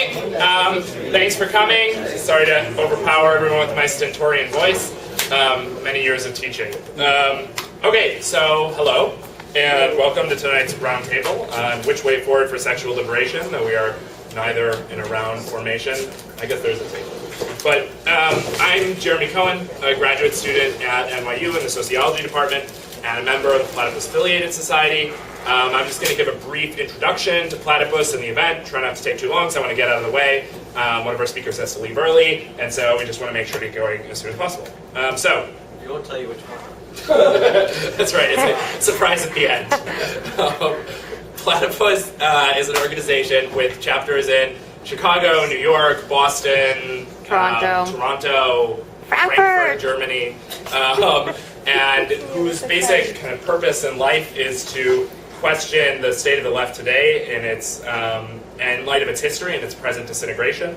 Okay, thanks for coming. Sorry to overpower everyone with my stentorian voice. Many years of teaching. Okay, so hello, and welcome to tonight's roundtable on which way forward for sexual liberation, though we are neither in a round formation. I guess there's a table. But I'm Jeremy Cohan, a graduate student at NYU in the sociology department, and a member of the Platypus Affiliated Society. I'm just going to give a brief introduction to Platypus and the event. Try not to take too long, so I want to get out of the way. One of our speakers has to leave early, and so we just want to make sure to get going as soon as possible. We won't tell you which one. That's right, it's a surprise at the end. Platypus is an organization with chapters in Chicago, New York, Boston, Toronto, Frankfurt, Germany, and whose basic kind of purpose in life is to question the state of the left today in light of its history and its present disintegration.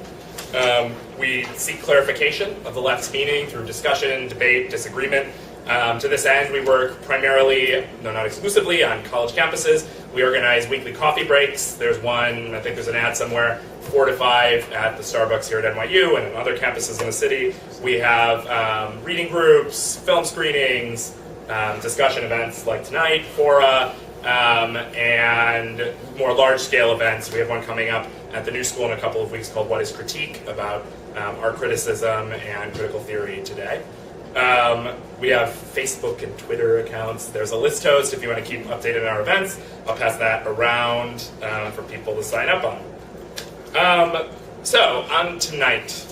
We seek clarification of the left's meaning through discussion, debate, disagreement. To this end, we work primarily, though not exclusively, on college campuses. We organize weekly coffee breaks. There's one, I think there's an ad somewhere, 4 to 5 at the Starbucks here at NYU and in other campuses in the city. We have reading groups, film screenings, discussion events like tonight, Farah, and more large-scale events. We have one coming up at the New School in a couple of weeks called What is Critique, about art criticism and critical theory today. We have Facebook and Twitter accounts. There's a list host if you want to keep updated on our events. I'll pass that around for people to sign up on. So, on tonight,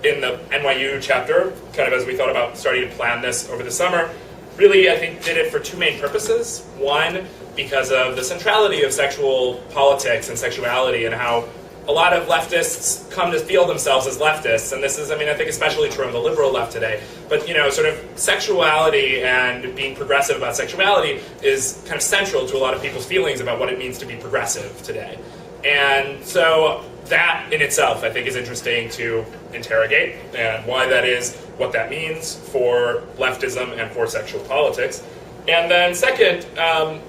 in the NYU chapter, kind of as we thought about starting to plan this over the summer, really, I think, did it for two main purposes. One, because of the centrality of sexual politics and sexuality and how a lot of leftists come to feel themselves as leftists, and this is, I think especially true on the liberal left today, but, sort of sexuality and being progressive about sexuality is kind of central to a lot of people's feelings about what it means to be progressive today. And so that in itself, I think, is interesting to interrogate, and why that is, what that means for leftism and for sexual politics. And then second,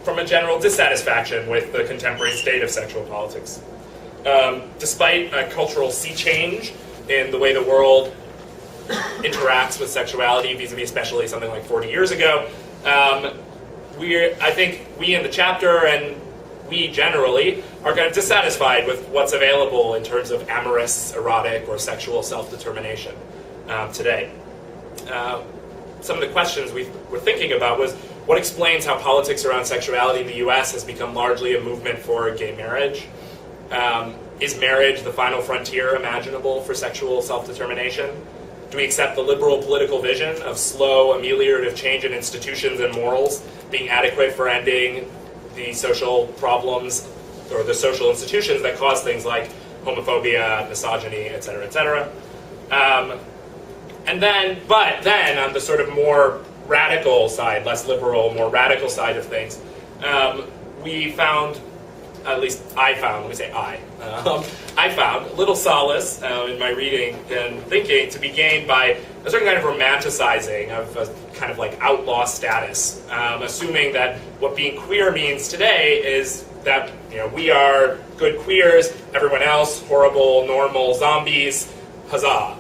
from a general dissatisfaction with the contemporary state of sexual politics. Despite a cultural sea change in the way the world interacts with sexuality, vis-a-vis especially something like 40 years ago, I think we in the chapter and we generally are kind of dissatisfied with what's available in terms of amorous, erotic, or sexual self-determination today. Some of the questions we were thinking about was, what explains how politics around sexuality in the US has become largely a movement for gay marriage? Is marriage the final frontier imaginable for sexual self-determination? Do we accept the liberal political vision of slow, ameliorative change in institutions and morals being adequate for ending the social problems or the social institutions that cause things like homophobia, misogyny, et cetera, et cetera? But then on the sort of more radical side, less liberal, more radical side of things, we found, at least I found, let me say I found little solace in my reading and thinking to be gained by a certain kind of romanticizing of a kind of like outlaw status, assuming that what being queer means today is that we are good queers, everyone else horrible, normal zombies, huzzah.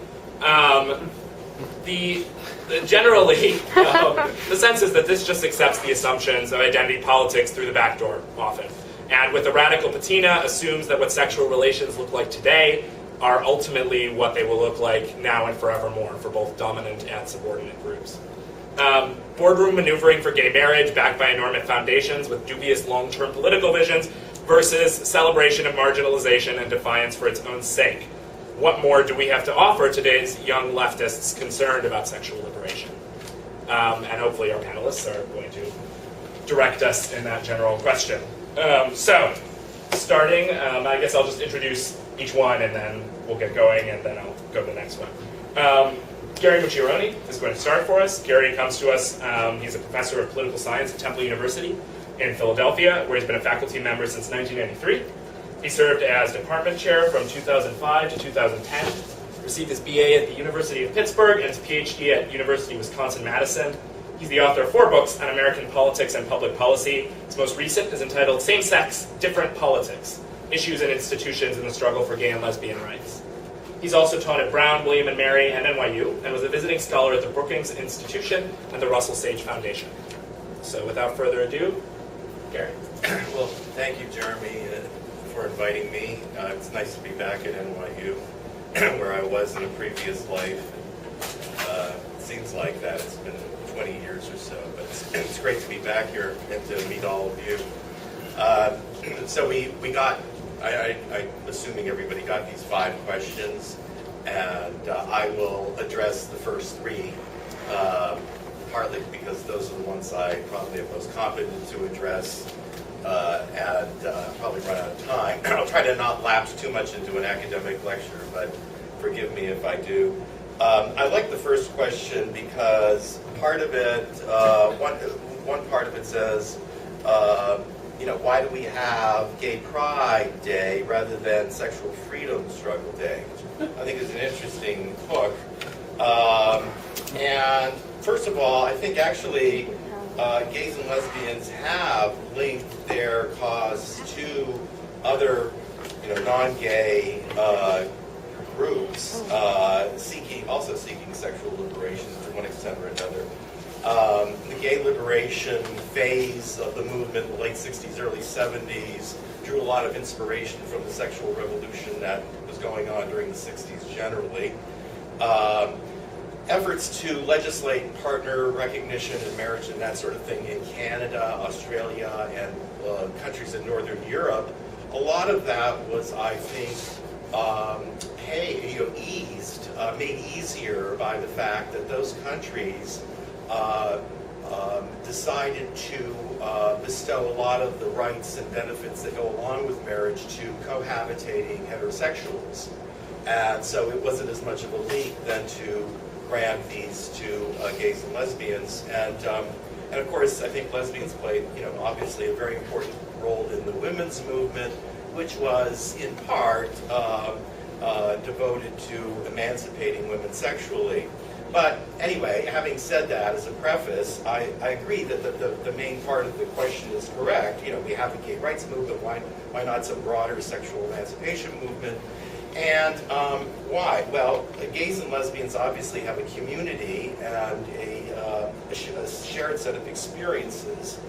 Generally, the sense is that this just accepts the assumptions of identity politics through the back door often. And with a radical patina, assumes that what sexual relations look like today are ultimately what they will look like now and forevermore for both dominant and subordinate groups. Boardroom maneuvering for gay marriage backed by enormous foundations with dubious long-term political visions versus celebration of marginalization and defiance for its own sake. What more do we have to offer today's young leftists concerned about sexual liberation? And hopefully our panelists are going to direct us in that general question. So, starting, I guess I'll just introduce each one and then we'll get going and then I'll go to the next one. Gary Mucciaroni is going to start for us. Gary comes to us, he's a professor of political science at Temple University in Philadelphia, where he's been a faculty member since 1993. He served as department chair from 2005 to 2010, received his BA at the University of Pittsburgh and his PhD at University of Wisconsin-Madison. He's the author of 4 books on American politics and public policy. His most recent is entitled Same-Sex, Different Politics, Issues and Institutions in the Struggle for Gay and Lesbian Rights. He's also taught at Brown, William & Mary, and NYU, and was a visiting scholar at the Brookings Institution and the Russell Sage Foundation. So without further ado, Gary. Well, thank you, Jeremy, for inviting me. It's nice to be back at NYU, where I was in a previous life. It seems like that. It's been 20 years or so, but it's great to be back here and to meet all of you. So we got, I'm assuming everybody got these 5 questions, and I will address the first 3, partly because those are the ones I probably am most competent to address, and probably run out of time. I'll try to not lapse too much into an academic lecture, but forgive me if I do. I like the first question because part of it, one part of it says, why do we have Gay Pride Day rather than Sexual Freedom Struggle Day? Which I think is an interesting hook. And first of all, I think actually gays and lesbians have linked their cause to other, non-gay groups seeking sexual liberation to one extent or another. The gay liberation phase of the movement in the late 60s, early 70s drew a lot of inspiration from the sexual revolution that was going on during the 60s generally. Efforts to legislate partner recognition and marriage and that sort of thing in Canada, Australia, and countries in Northern Europe, a lot of that was, I think, made easier by the fact that those countries decided to bestow a lot of the rights and benefits that go along with marriage to cohabitating heterosexuals. And so it wasn't as much of a leap then to grant these to gays and lesbians. And of course, I think lesbians played, obviously a very important role in the women's movement, which was in part devoted to emancipating women sexually. But anyway, having said that as a preface, I agree that the main part of the question is correct. We have the gay rights movement, why not some broader sexual emancipation movement? And why? Well, gays and lesbians obviously have a community and a shared set of experiences,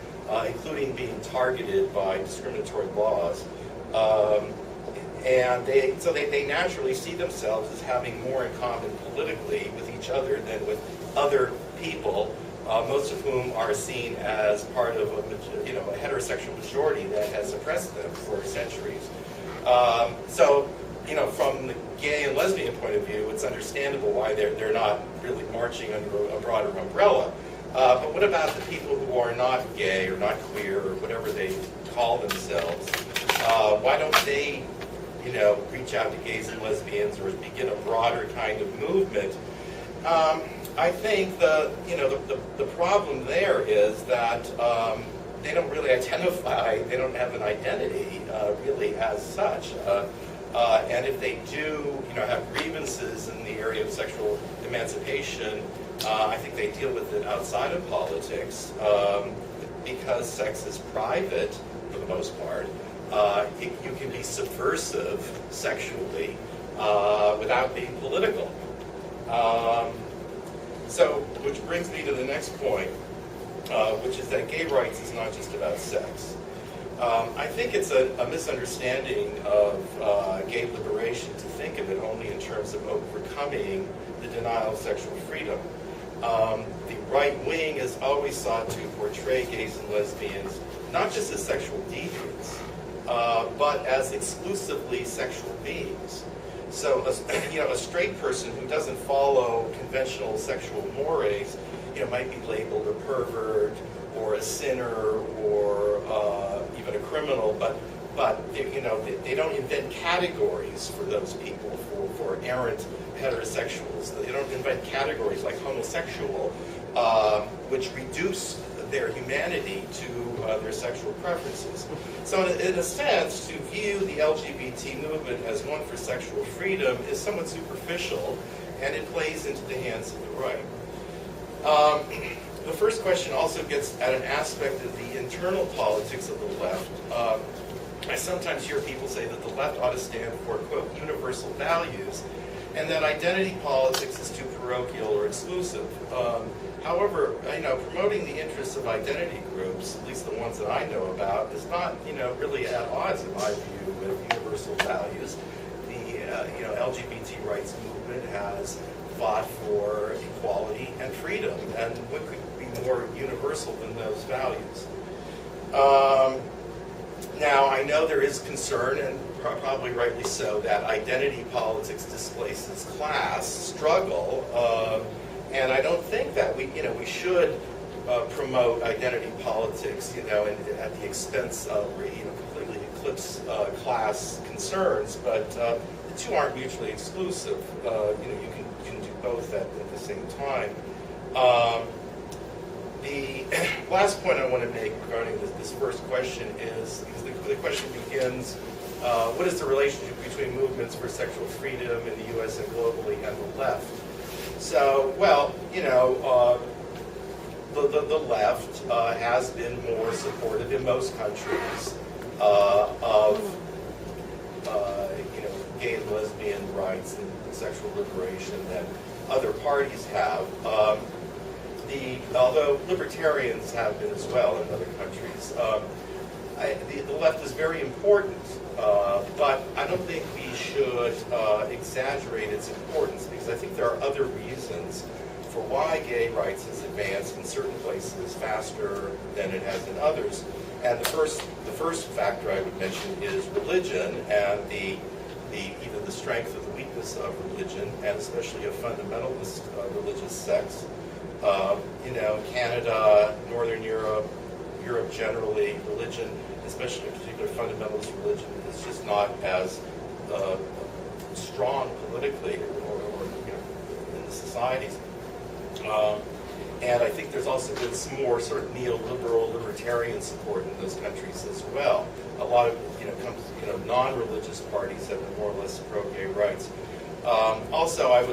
including being targeted by discriminatory laws. And they naturally see themselves as having more in common politically with each other than with other people, most of whom are seen as part of a heterosexual majority that has oppressed them for centuries. From the gay and lesbian point of view, it's understandable why they're not really marching under a broader umbrella. But what about the people who are not gay or not queer or whatever they call themselves? Why don't they reach out to gays and lesbians or begin a broader kind of movement? I think the problem there is that they don't really identify, they don't have an identity really as such. And if they do, have grievances in the area of sexual emancipation, I think they deal with it outside of politics because sex is private for the most part. You can be subversive sexually without being political. Which brings me to the next point, which is that gay rights is not just about sex. I think it's a misunderstanding of gay liberation to think of it only in terms of overcoming the denial of sexual freedom. The right wing has always sought to portray gays and lesbians not just as sexual deviants, but as exclusively sexual beings. So, a straight person who doesn't follow conventional sexual mores, might be labeled a pervert or a sinner or even a criminal. But they don't invent categories for those people for errant heterosexuals. They don't invent categories like homosexual, which reduce their humanity to their sexual preferences. So in a sense, to view the LGBT movement as one for sexual freedom is somewhat superficial, and it plays into the hands of the right. the first question also gets at an aspect of the internal politics of the left. I sometimes hear people say that the left ought to stand for, quote, universal values, and that identity politics is too parochial or exclusive. However, promoting the interests of identity groups, at least the ones that I know about, is not, really at odds, in my view, with universal values. The, LGBT rights movement has fought for equality and freedom, and what could be more universal than those values? Now, I know there is concern, and probably rightly so, that identity politics displaces class struggle, and I don't think that we should promote identity politics, at the expense of, completely eclipse class concerns. But the two aren't mutually exclusive. You can do both at the same time. The last point I want to make regarding this first question is, because the question begins, what is the relationship between movements for sexual freedom in the U.S. and globally and the left? So, well, the left has been more supportive in most countries of gay and lesbian rights and sexual liberation than other parties have. Although libertarians have been as well in other countries. The left is very important, but I don't think we should exaggerate its importance, because I think there are other reasons for why gay rights has advanced in certain places faster than it has in others. And the first factor I would mention is religion, and either the strength or the weakness of religion, and especially a fundamentalist religious sects. Canada, Northern Europe, Europe generally, religion, especially in particular fundamentalist religion, is just not as strong politically or in the societies. And I think there's also been some more sort of neoliberal libertarian support in those countries as well. A lot of non-religious parties have been more or less pro-gay rights. Also, I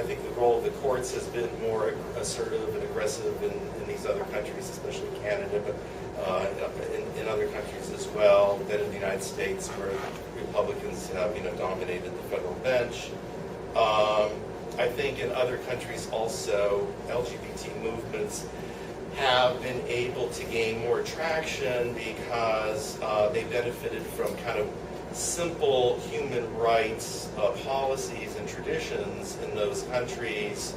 think the role of the courts has been more assertive and aggressive in these other countries, especially Canada, but in other countries as well, than in the United States, where Republicans have dominated the federal bench. I think in other countries also, LGBT movements have been able to gain more traction because they benefited from kind of simple human rights policies and traditions in those countries,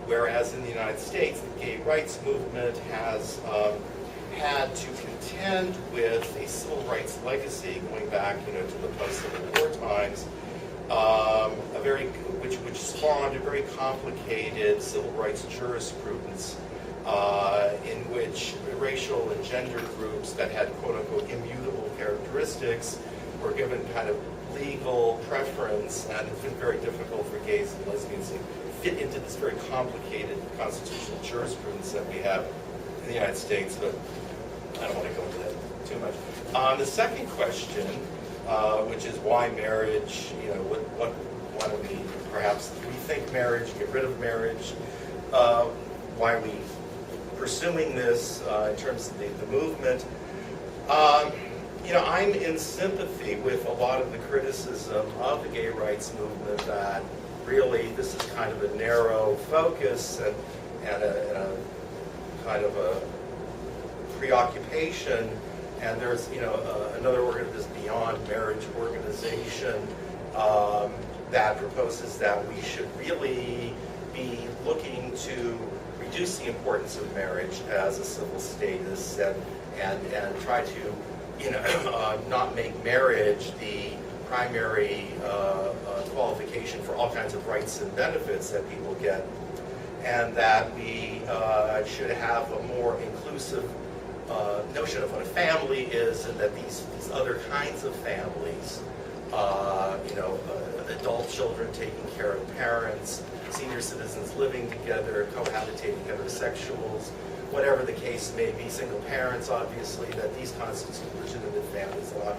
whereas in the United States, the gay rights movement has had to contend with a civil rights legacy going back, to the post-Civil War times, which spawned a very complicated civil rights jurisprudence in which racial and gender groups that had quote-unquote immutable characteristics were given kind of legal preference, and it's been very difficult for gays and lesbians to fit into this very complicated constitutional jurisprudence that we have in the United States, but I don't want to go into that too much. The second question, which is why marriage, why don't we perhaps rethink marriage, get rid of marriage, why are we pursuing this in terms of the movement. I'm in sympathy with a lot of the criticism of the gay rights movement that really this is kind of a narrow focus and a kind of a preoccupation, and there's this beyond marriage organization that proposes that we should really be looking to reduce the importance of marriage as a civil status and try to not make marriage the primary qualification for all kinds of rights and benefits that people get, and that we should have a more inclusive notion of what a family is, and that these other kinds of families, adult children taking care of parents, senior citizens living together, cohabitating, heterosexuals, whatever the case may be, single parents, obviously, that these constitute legitimate families that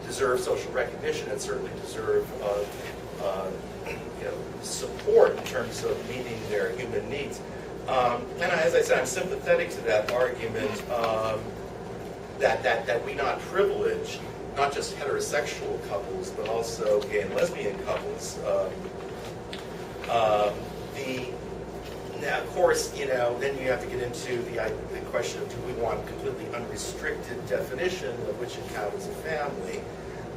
deserve social recognition and certainly deserve support in terms of meeting their human needs. And as I said, I'm sympathetic to that argument that we not privilege not just heterosexual couples, but also gay and lesbian couples. Now, of course, then you have to get into the question of, do we want a completely unrestricted definition of which it counts as a family?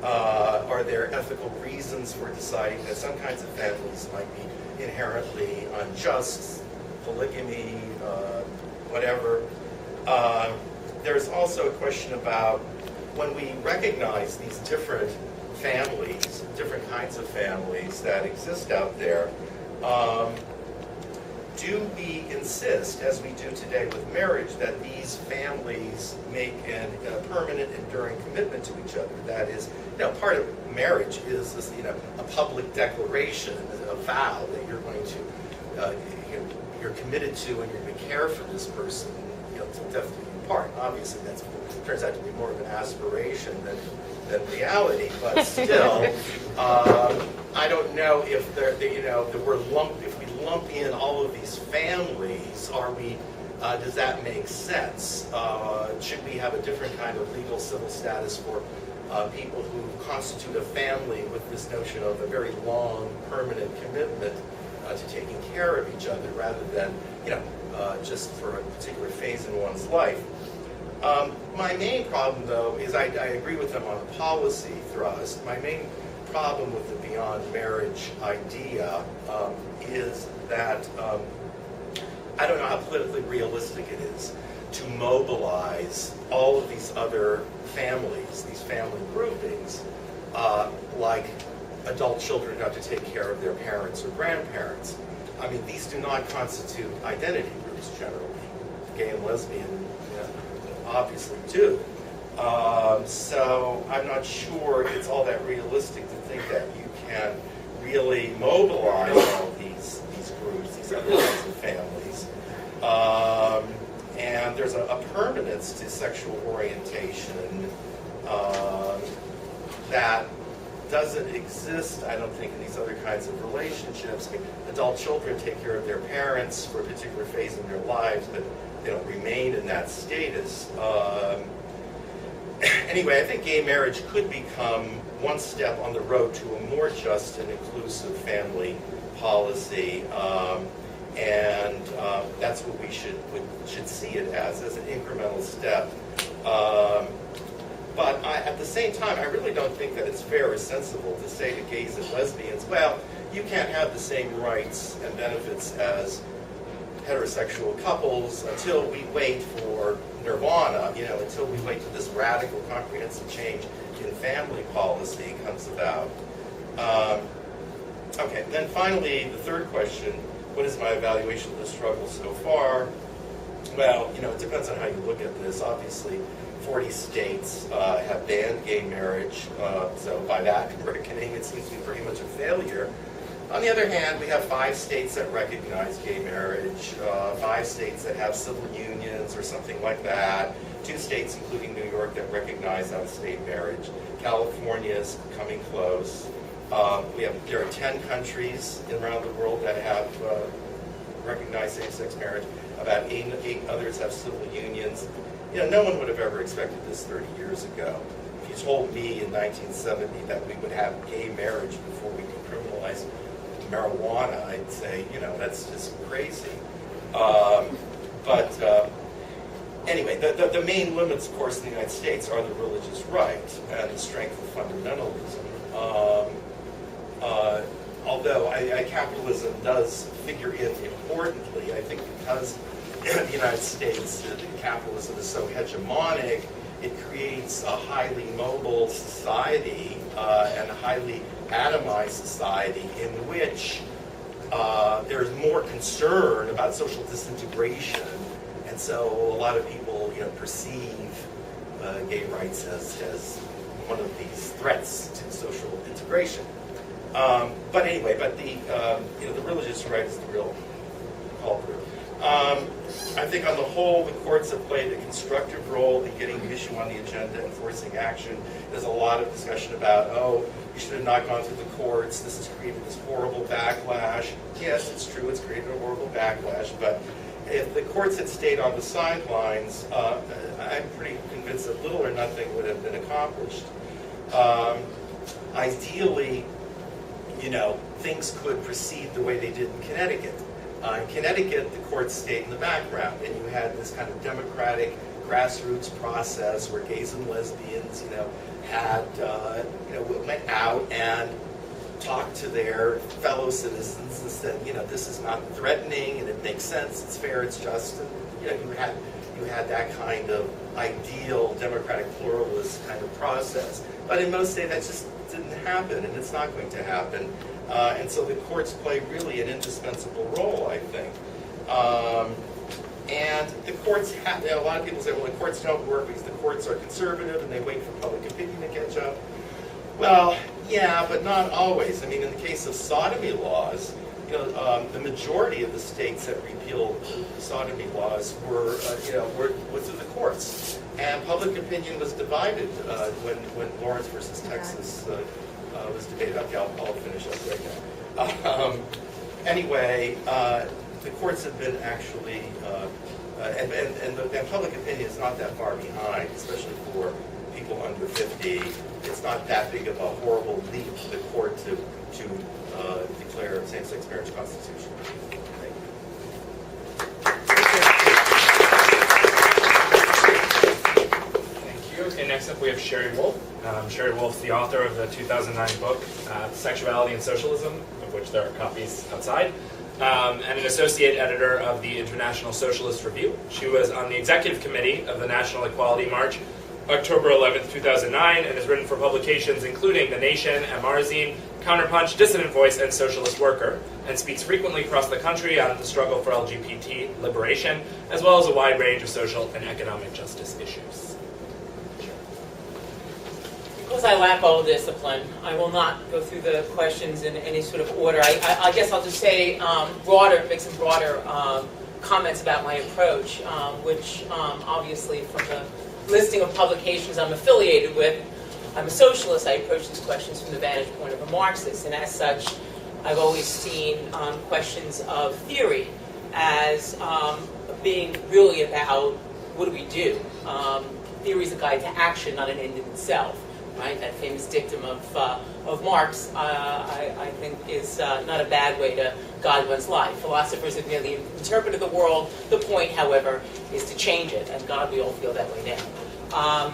Are there ethical reasons for deciding that some kinds of families might be inherently unjust, polygamy, whatever? There's also a question about when we recognize these different families, different kinds of families that exist out there, do we insist, as we do today with marriage, that these families make a permanent, enduring commitment to each other? That is, part of marriage is this, a public declaration, a vow that you're going to, you're committed to, and you're going to care for this person, till death do you part. Obviously, that turns out to be more of an aspiration than reality, but still, I don't know if if we lump in all of these families, does that make sense? Should we have a different kind of legal civil status for people who constitute a family with this notion of a very long, permanent commitment to taking care of each other, rather than, just for a particular phase in one's life? My main problem, though, is I agree with them on the policy thrust. My main problem with the beyond marriage idea is that I don't know how politically realistic it is to mobilize all of these other families, these family groupings, like adult children who have to take care of their parents or grandparents. I mean, these do not constitute identity groups generally. Gay and lesbian obviously do. So I'm not sure it's all that realistic to think that you can really mobilize all these groups, these other kinds of families. And there's a permanence to sexual orientation that doesn't exist, I don't think, in these other kinds of relationships. I mean, adult children take care of their parents for a particular phase in their lives, but they don't remain in that status. Anyway, I think gay marriage could become one step on the road to a more just and inclusive family policy, and that's what we should see it as an incremental step. But at the same time, I really don't think that it's fair or sensible to say to gays and lesbians, well, you can't have the same rights and benefits as heterosexual couples until we wait for nirvana, until we wait till this radical, comprehensive change in family policy comes about. Okay, then finally, the third question, what is my evaluation of the struggle so far? Well, it depends on how you look at this. Obviously, 40 states have banned gay marriage, so by that reckoning, it seems to be pretty much a failure. On the other hand, we have 5 states that recognize gay marriage, 5 states that have civil unions or something like that, 2 states, including New York, that recognize out-of-state marriage. California is coming close. There are 10 countries around the world that have recognized same-sex marriage. About 8 others have civil unions. No one would have ever expected this 30 years ago. If you told me in 1970 that we would have gay marriage before we decriminalized marijuana, I'd say, that's just crazy. Anyway, the main limits, of course, in the United States are the religious right and the strength of fundamentalism. Although capitalism does figure in importantly, I think because in the United States capitalism is so hegemonic, it creates a highly mobile society and a highly atomized society in which there's more concern about social disintegration, and so a lot of people perceive gay rights as one of these threats to social integration. But anyway, the religious right is the real culprit. I think on the whole, the courts have played a constructive role in getting the issue on the agenda and forcing action. There's a lot of discussion about, you should have not gone through the courts. This has created this horrible backlash. Yes, it's true, it's created a horrible backlash, but if the courts had stayed on the sidelines, I'm pretty convinced that little or nothing would have been accomplished. Ideally, things could proceed the way they did in Connecticut. In Connecticut, the courts stayed in the background, and you had this kind of democratic grassroots process where gays and lesbians, went out and talked to their fellow citizens and said, this is not threatening, and it makes sense, it's fair, it's just, and you had that kind of ideal democratic pluralist kind of process. But in most states, that just didn't happen, and it's not going to happen. And so the courts play really an indispensable role, I think. And the courts have, a lot of people say, well, the courts don't work because the courts are conservative and they wait for public opinion to catch up. Well, yeah, but not always. I mean, in the case of sodomy laws, the majority of the states that repealed sodomy laws were through the courts. And public opinion was divided when Lawrence versus Texas was debated. Okay, I'll finish up right now. Anyway, the courts have been actually, and public opinion is not that far behind, especially for people under 50. It's not that big of a horrible leap for the court to declare same-sex marriage constitutional. Thank you. Okay, next up we have Sherry Wolf. Sherry Wolf's the author of the 2009 book, Sexuality and Socialism, of which there are copies outside, and an associate editor of the International Socialist Review. She was on the executive committee of the National Equality March, October 11th, 2009, and has written for publications including The Nation, Amarazine, Counterpunch, Dissident Voice, and Socialist Worker, and speaks frequently across the country on the struggle for LGBT liberation, as well as a wide range of social and economic justice issues. Because I lack all discipline, I will not go through the questions in any sort of order. I guess I'll just say make some broader comments about my approach, which obviously from the listing of publications I'm affiliated with, I'm a socialist. I approach these questions from the vantage point of a Marxist, and as such, I've always seen questions of theory as being really about what do we do? Theory is a guide to action, not an end in itself. Right? That famous dictum of Marx, I think, is not a bad way to guide one's life. Philosophers have merely interpreted the world. The point, however, is to change it, and God, we all feel that way now.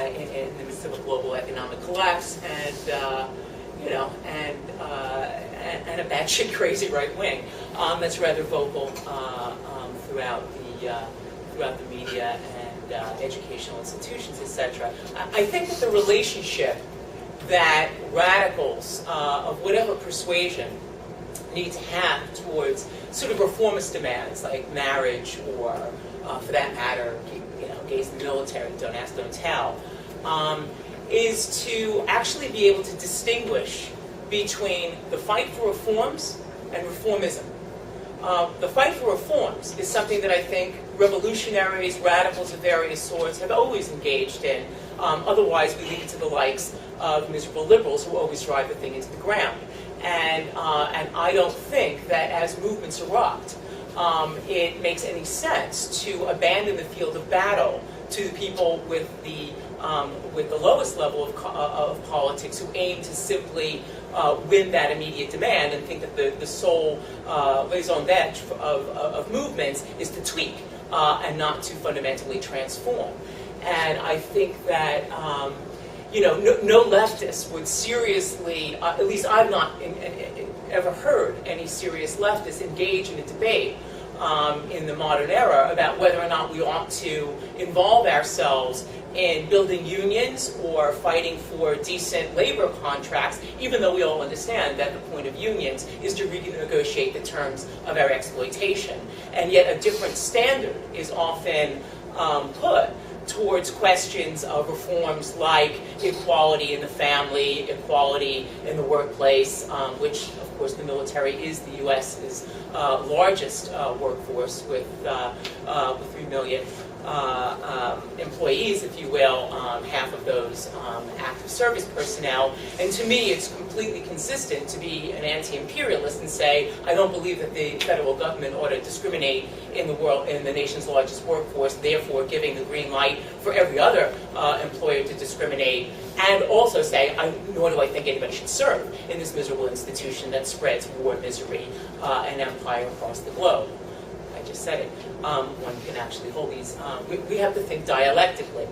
In the midst of a global economic collapse, and a batshit crazy right wing that's rather vocal throughout the media and educational institutions, etc. I think that the relationship that radicals of whatever persuasion need to have towards sort of reformist demands like marriage or, for that matter, gays in the military, don't ask, don't tell, is to actually be able to distinguish between the fight for reforms and reformism. The fight for reforms is something that I think revolutionaries, radicals of various sorts have always engaged in. Otherwise, we leave it to the likes of miserable liberals who always drive the thing into the ground. And I don't think that as movements erupt, it makes any sense to abandon the field of battle to the people with the lowest level of politics who aim to simply win that immediate demand and think that the sole raison d'etre of movements is to tweak and not to fundamentally transform. And I think that no leftist would seriously, at least I've not ever heard any serious leftists engage in a debate in the modern era about whether or not we ought to involve ourselves in building unions or fighting for decent labor contracts, even though we all understand that the point of unions is to renegotiate the terms of our exploitation. And yet a different standard is often put towards questions of reforms like equality in the family, equality in the workplace, which, of course, the military is the U.S.'s largest workforce with 3 million employees, if you will, half of those active service personnel. And to me, it's completely consistent to be an anti-imperialist and say, I don't believe that the federal government ought to discriminate in the nation's largest workforce, therefore giving the green light for every other employer to discriminate, and also say, nor do I think anybody should serve in this miserable institution that spreads war, misery, and empire across the globe. I just said it. One can actually hold these. We have to think dialectically.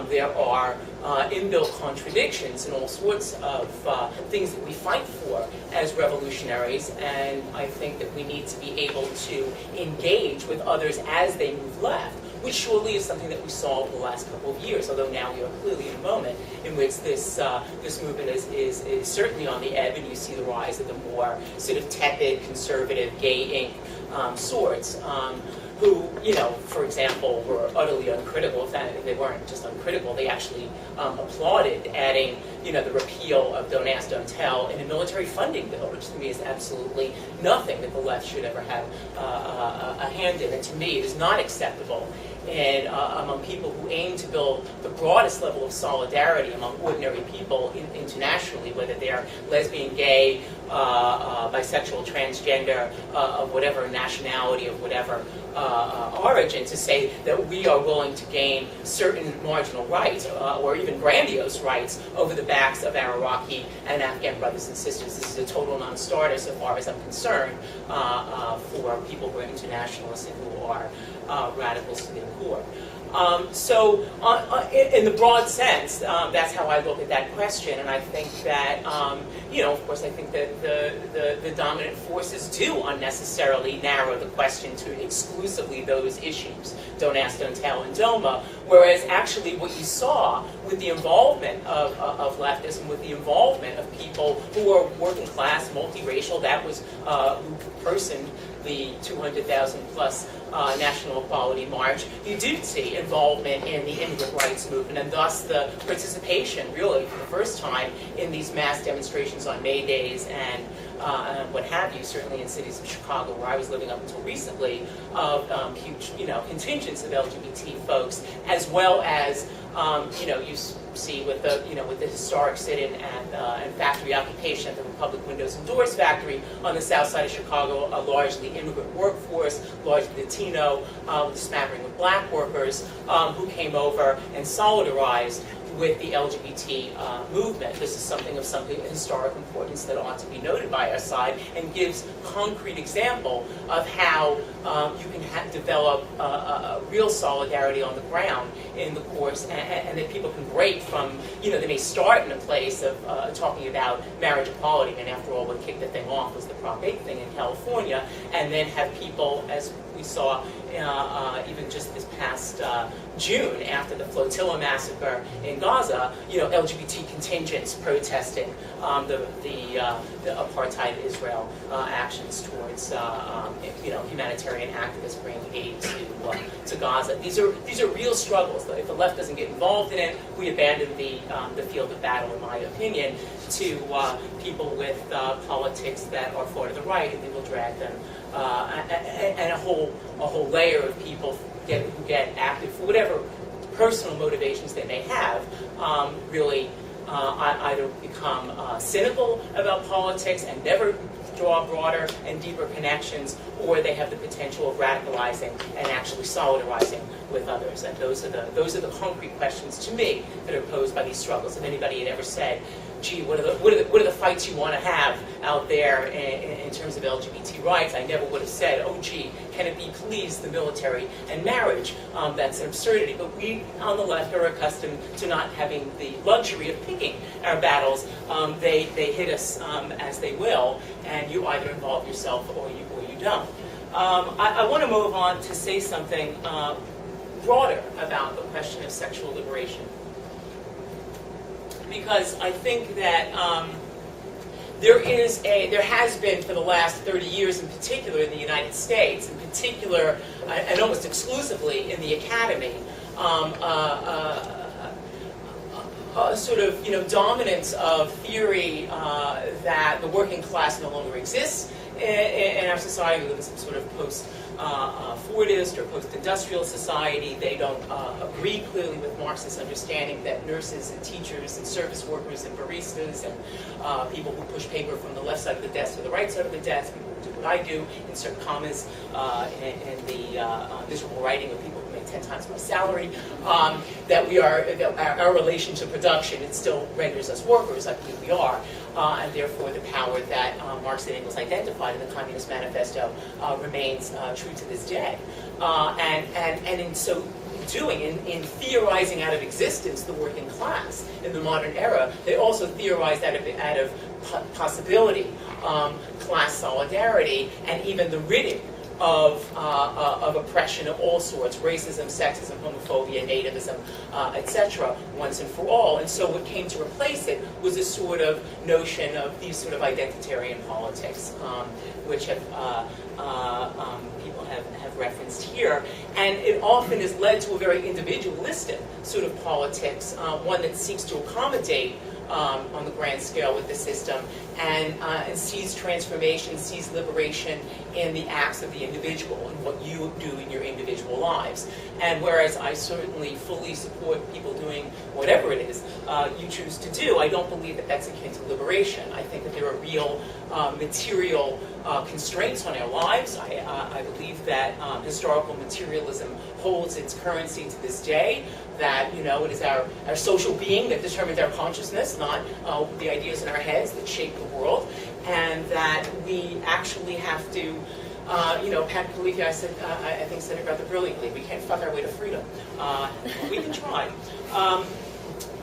There are inbuilt contradictions in all sorts of things that we fight for as revolutionaries, and I think that we need to be able to engage with others as they move left, which surely is something that we saw over the last couple of years, although now we are clearly in a moment in which this movement is certainly on the ebb, and you see the rise of the more sort of tepid, conservative, gay ink sorts, who, for example, were utterly uncritical. In fact, they weren't just uncritical, they actually applauded adding, the repeal of Don't Ask, Don't Tell in a military funding bill, which to me is absolutely nothing that the left should ever have a hand in. And to me, it is not acceptable. And among people who aim to build the broadest level of solidarity among ordinary people internationally, whether they are lesbian, gay, bisexual, transgender, of whatever nationality, of whatever origin, to say that we are willing to gain certain marginal rights or even grandiose rights over the backs of our Iraqi and Afghan brothers and sisters. This is a total non-starter so far as I'm concerned for people who are internationalists and who are radicals to their core. So in the broad sense, that's how I look at that question, and I think that, of course, I think that the dominant forces do unnecessarily narrow the question to exclusively those issues, Don't Ask, Don't Tell, and DOMA, whereas actually what you saw with the involvement of leftism, with the involvement of people who are working class, multiracial, that was who personed the 200,000 plus National Equality March, you do see involvement in the immigrant rights movement, and thus the participation, really, for the first time, in these mass demonstrations on May Days and what have you, certainly in cities of Chicago, where I was living up until recently, of huge, contingents of LGBT folks, as well as, you see with the historic sit-in and factory occupation at the Republic Windows and Doors factory on the south side of Chicago, a largely immigrant workforce, largely Latino, with a smattering of black workers who came over and solidarized with the LGBT movement. This is something of historic importance that ought to be noted by our side, and gives concrete example of how you can develop a real solidarity on the ground in the course, and that people can break from, they may start in a place of talking about marriage equality, and after all, what kicked the thing off was the Prop 8 thing in California, and then have people, as we saw even just this past June, after the flotilla massacre in Gaza, LGBT contingents protesting the apartheid Israel actions towards humanitarian activists bringing aid to Gaza. These are real struggles. If the left doesn't get involved in it, we abandon the field of battle, in my opinion, to people with politics that are far to the right, and they will drag them. And a whole layer of people who get active for whatever personal motivations they may have, really either become cynical about politics and never draw broader and deeper connections, or they have the potential of radicalizing and actually solidarizing with others. And those are the concrete questions to me that are posed by these struggles. If anybody had ever said, gee, what are the fights you want to have out there in terms of LGBT rights, I never would have said, oh gee, can it be please the military and marriage? That's an absurdity. But we on the left are accustomed to not having the luxury of picking our battles. They hit us as they will, and you either involve yourself or you don't. I want to move on to say something broader about the question of sexual liberation, because I think that there has been for the last 30 years, in particular in the United States, in particular and almost exclusively in the academy, a sort of dominance of theory that the working class no longer exists in our society. We live in some sort of Fordist or post-industrial society. They don't agree clearly with Marx's understanding that nurses and teachers and service workers and baristas and people who push paper from the left side of the desk to the right side of the desk, people who do what I do, insert commas in the miserable writing of people who make 10 times my salary, that our relation to production, it still renders us workers, I believe we are, and therefore the power that Marx and Engels identified in the Communist Manifesto remains true to this day. And in so doing, in theorizing out of existence the working class in the modern era, they also theorized out of possibility, class solidarity, and even the ridding of oppression of all sorts, racism, sexism, homophobia, nativism, etc., once and for all. And so what came to replace it was a sort of notion of these sort of identitarian politics, which people have referenced here. And it often has led to a very individualistic sort of politics, one that seeks to accommodate on the grand scale with the system, and sees transformation, sees liberation in the acts of the individual and what you do in your individual lives. And whereas I certainly fully support people doing whatever it is you choose to do, I don't believe that that's akin to liberation. I think that there are real material constraints on our lives. I believe that historical materialism holds its currency to this day, that, you know, it is our social being that determines our consciousness, not the ideas in our heads that shape the world, and that we actually have to, you know, Pat Kalifi, I think said it rather brilliantly, we can't fuck our way to freedom. We can try.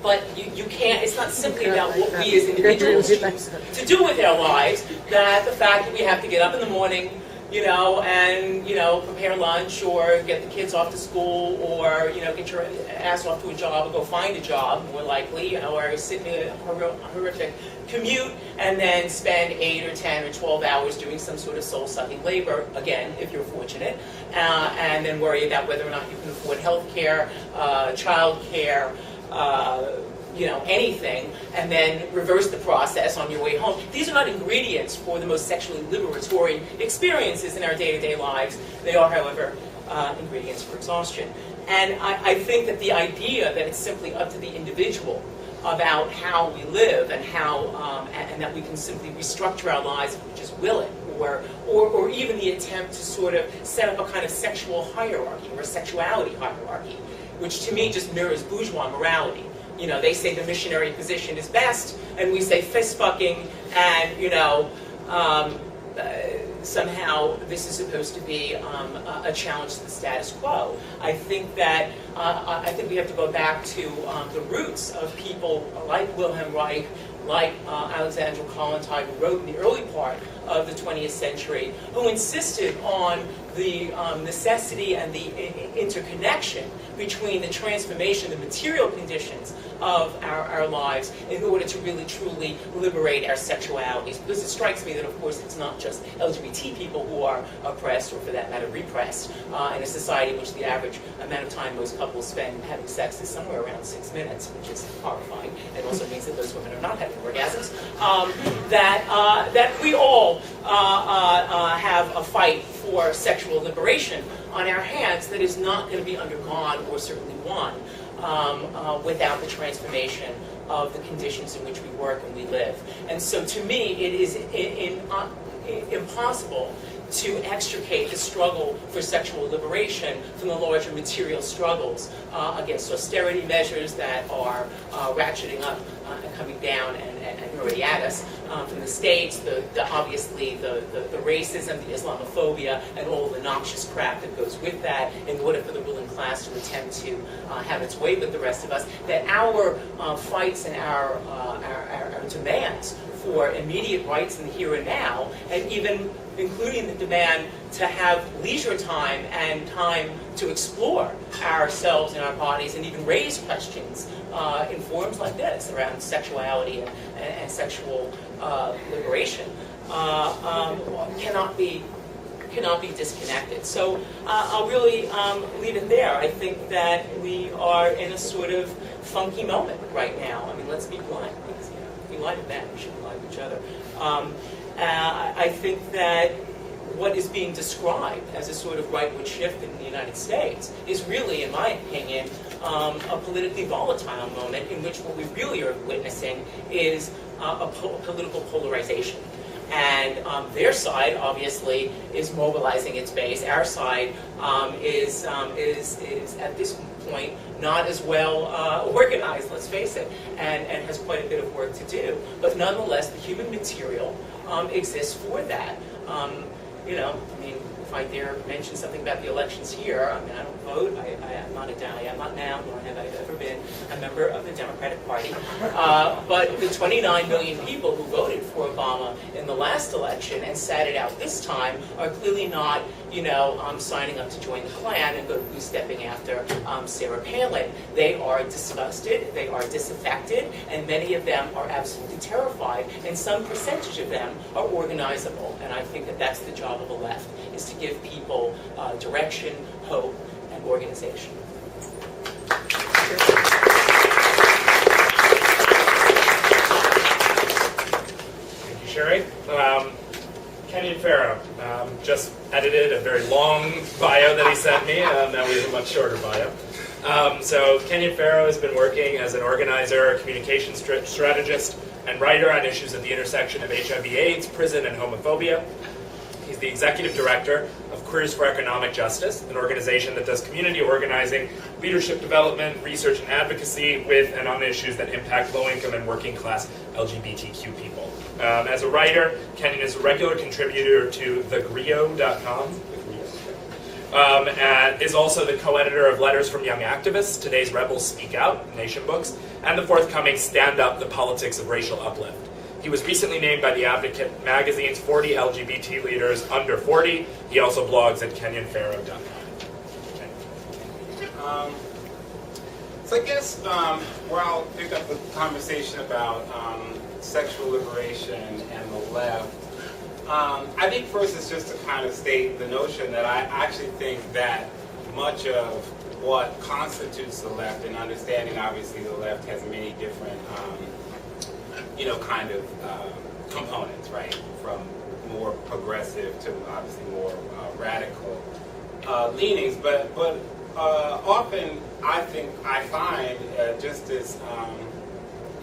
But you can't, it's not simply about what we as individuals choose to do with our lives, that the fact that we have to get up in the morning, you know, and, you know, prepare lunch or get the kids off to school or, you know, get your ass off to a job or go find a job, more likely, you know, or sit in a horrific commute and then spend 8 or 10 or 12 hours doing some sort of soul-sucking labor, again, if you're fortunate, and then worry about whether or not you can afford health care, child care, you know, anything, and then reverse the process on your way home. These are not ingredients for the most sexually liberatory experiences in our day-to-day lives. They are, however, ingredients for exhaustion. And I think that the idea that it's simply up to the individual about how we live and how, and that we can simply restructure our lives if we just will it, or even the attempt to sort of set up a kind of sexual hierarchy or a sexuality hierarchy, which to me just mirrors bourgeois morality. You know, they say the missionary position is best, and we say fist fucking, and, you know, somehow this is supposed to be a challenge to the status quo. I think that I think we have to go back to the roots of people like Wilhelm Reich, like Alexandra Kollontai, who wrote in the early part of the 20th century, who insisted on the necessity and the interconnection between the transformation, the material conditions of our lives in order to really truly liberate our sexualities. Because it strikes me that, of course, it's not just LGBT people who are oppressed, or for that matter, repressed, in a society in which the average amount of time most couples spend having sex is somewhere around 6 minutes, which is horrifying. It also means that those women are not having orgasms. That we all have a fight for sexual liberation on our hands that is not going to be undergone or certainly won without the transformation of the conditions in which we work and we live. And so to me, it is impossible to extricate the struggle for sexual liberation from the larger material struggles against austerity measures that are ratcheting up and coming down and already at us from the states, obviously the racism, the Islamophobia, and all the noxious crap that goes with that in order for the ruling class to attempt to have its way with the rest of us, that our fights and our demands for immediate rights in the here and now, and even including the demand to have leisure time and time to explore ourselves and our bodies and even raise questions in forums like this around sexuality and sexual liberation cannot be disconnected. So I'll really leave it there. I think that we are in a sort of funky moment right now. I mean, let's be blunt, because we lie to them, we shouldn't lie to each other. I think that what is being described as a sort of rightward shift in the United States is really, in my opinion, a politically volatile moment in which what we really are witnessing is a political polarization. And their side, obviously, is mobilizing its base. Our side is at this point not as well organized, let's face it, and has quite a bit of work to do. But nonetheless, the human material exists for that. You know, I mean, if I dare mention something about the elections here, I mean, I don't vote. I'm not now, nor have I ever been a member of the Democratic Party. But the 29 million people who voted for Obama in the last election and sat it out this time are clearly not, you know, signing up to join the Klan and go goose-stepping after Sarah Palin. They are disgusted, they are disaffected, and many of them are absolutely terrified, and some percentage of them are organizable. And I think that that's the job of the left, is to give people direction, hope, and organization. Thank you, Sherry. Kenyon Farrow just edited a very long bio that he sent me. Now we have a much shorter bio. So Kenyon Farrow has been working as an organizer, communications strategist, and writer on issues at the intersection of HIV/AIDS, prison, and homophobia. He's the executive director of Queers for Economic Justice, an organization that does community organizing, leadership development, research, and advocacy with and on issues that impact low-income and working-class LGBTQ people. As a writer, Kenyon is a regular contributor to thegrio.com, and is also the co-editor of Letters from Young Activists, Today's Rebels Speak Out, Nation Books, and the forthcoming Stand Up, The Politics of Racial Uplift. He was recently named by The Advocate magazine's 40 LGBT leaders under 40. He also blogs at kenyonfarrow.com. So I guess where I'll pick up the conversation about sexual liberation and the left, I think first it's just to kind of state the notion that I actually think that much of what constitutes the left, and understanding obviously the left has many different kind of components, right? From more progressive to obviously more radical leanings, but often I find just as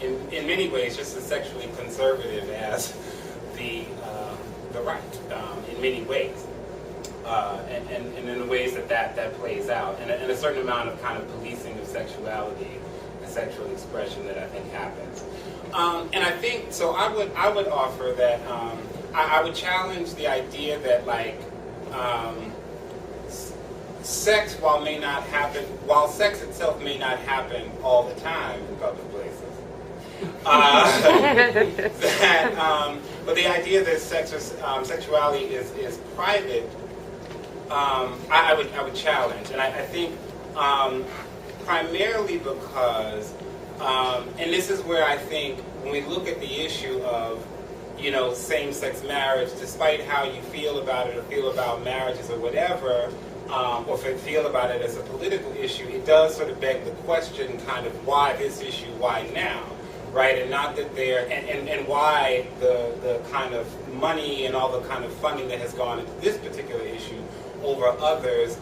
in many ways just as sexually conservative as the right in many ways, and in the ways that plays out, and a certain amount of kind of policing of sexuality and sexual expression that I think happens. And I think so. I would offer that I would challenge the idea that sex, while sex itself may not happen all the time in public places, but the idea that sexuality is private, I would challenge, and I think primarily because. And this is where I think when we look at the issue of, same-sex marriage, despite how you feel about it or feel about marriages or whatever, or feel about it as a political issue, it does sort of beg the question kind of why this issue, why now, right? And not that and why the kind of money and all the kind of funding that has gone into this particular issue over others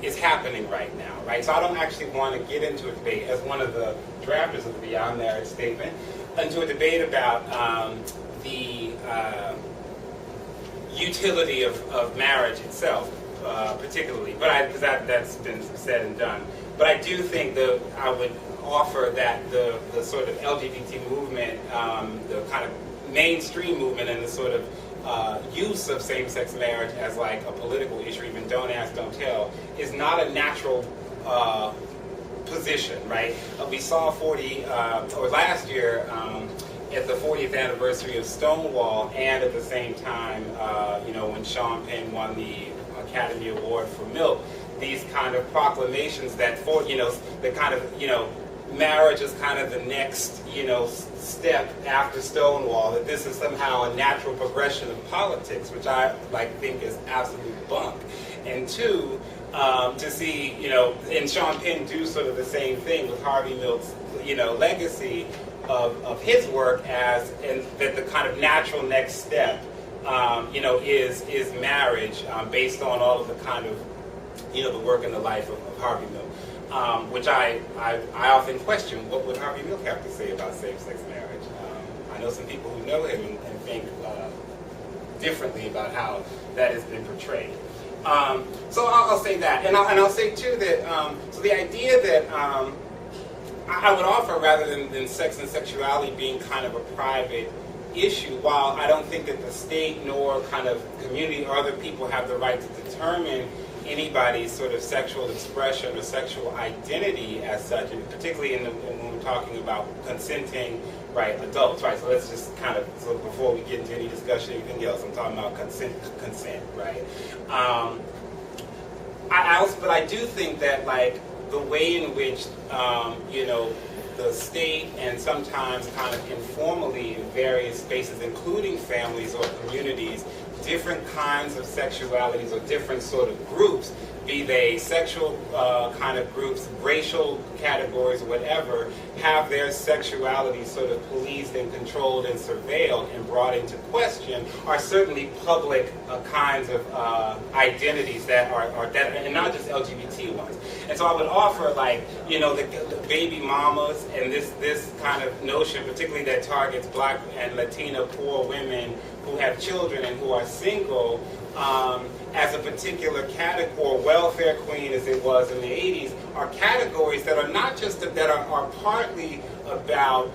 is happening right now, right? So I don't actually want to get into a debate, as one of the drafters of the Beyond Marriage Statement, into a debate about the utility of marriage itself, particularly, because that's been said and done. But I do think that I would offer that the sort of LGBT movement, the kind of mainstream movement, and the sort of use of same-sex marriage as like a political issue, even don't ask, don't tell, is not a natural position, right? We saw last year at the 40th anniversary of Stonewall, and at the same time, when Sean Penn won the Academy Award for Milk, these kind of proclamations that marriage is kind of the next, step after Stonewall, that this is somehow a natural progression of politics, which I think is absolute bunk. And two, to see, and Sean Penn do sort of the same thing with Harvey Milk's, legacy of his work and that the kind of natural next step is marriage, based on all of the kind of, the work and the life of Harvey Milk, which I often question, what would Harvey Milk have to say about same-sex marriage? I know some people who know him and think differently about how that has been portrayed. So I'll say that, and I'll say too that so the idea that I would offer, rather than sex and sexuality being kind of a private issue, while I don't think that the state nor kind of community or other people have the right to determine anybody's sort of sexual expression or sexual identity as such, and particularly when we're talking about consenting, right, adults, right? So let's just kind of, so before we get into any discussion, anything else, I'm talking about consent, right? But I do think that, like, the way in which, the state and sometimes kind of informally in various spaces, including families or communities, different kinds of sexualities or different sort of groups, be they sexual kind of groups, racial categories, whatever, have their sexuality sort of policed and controlled and surveilled and brought into question, are certainly public kinds of identities that are and not just LGBT ones. And so I would offer, like, the baby mamas and this kind of notion, particularly that targets Black and Latina poor women who have children and who are single, as a particular category, or welfare queen as it was in the 80s, are categories that are not just that are partly about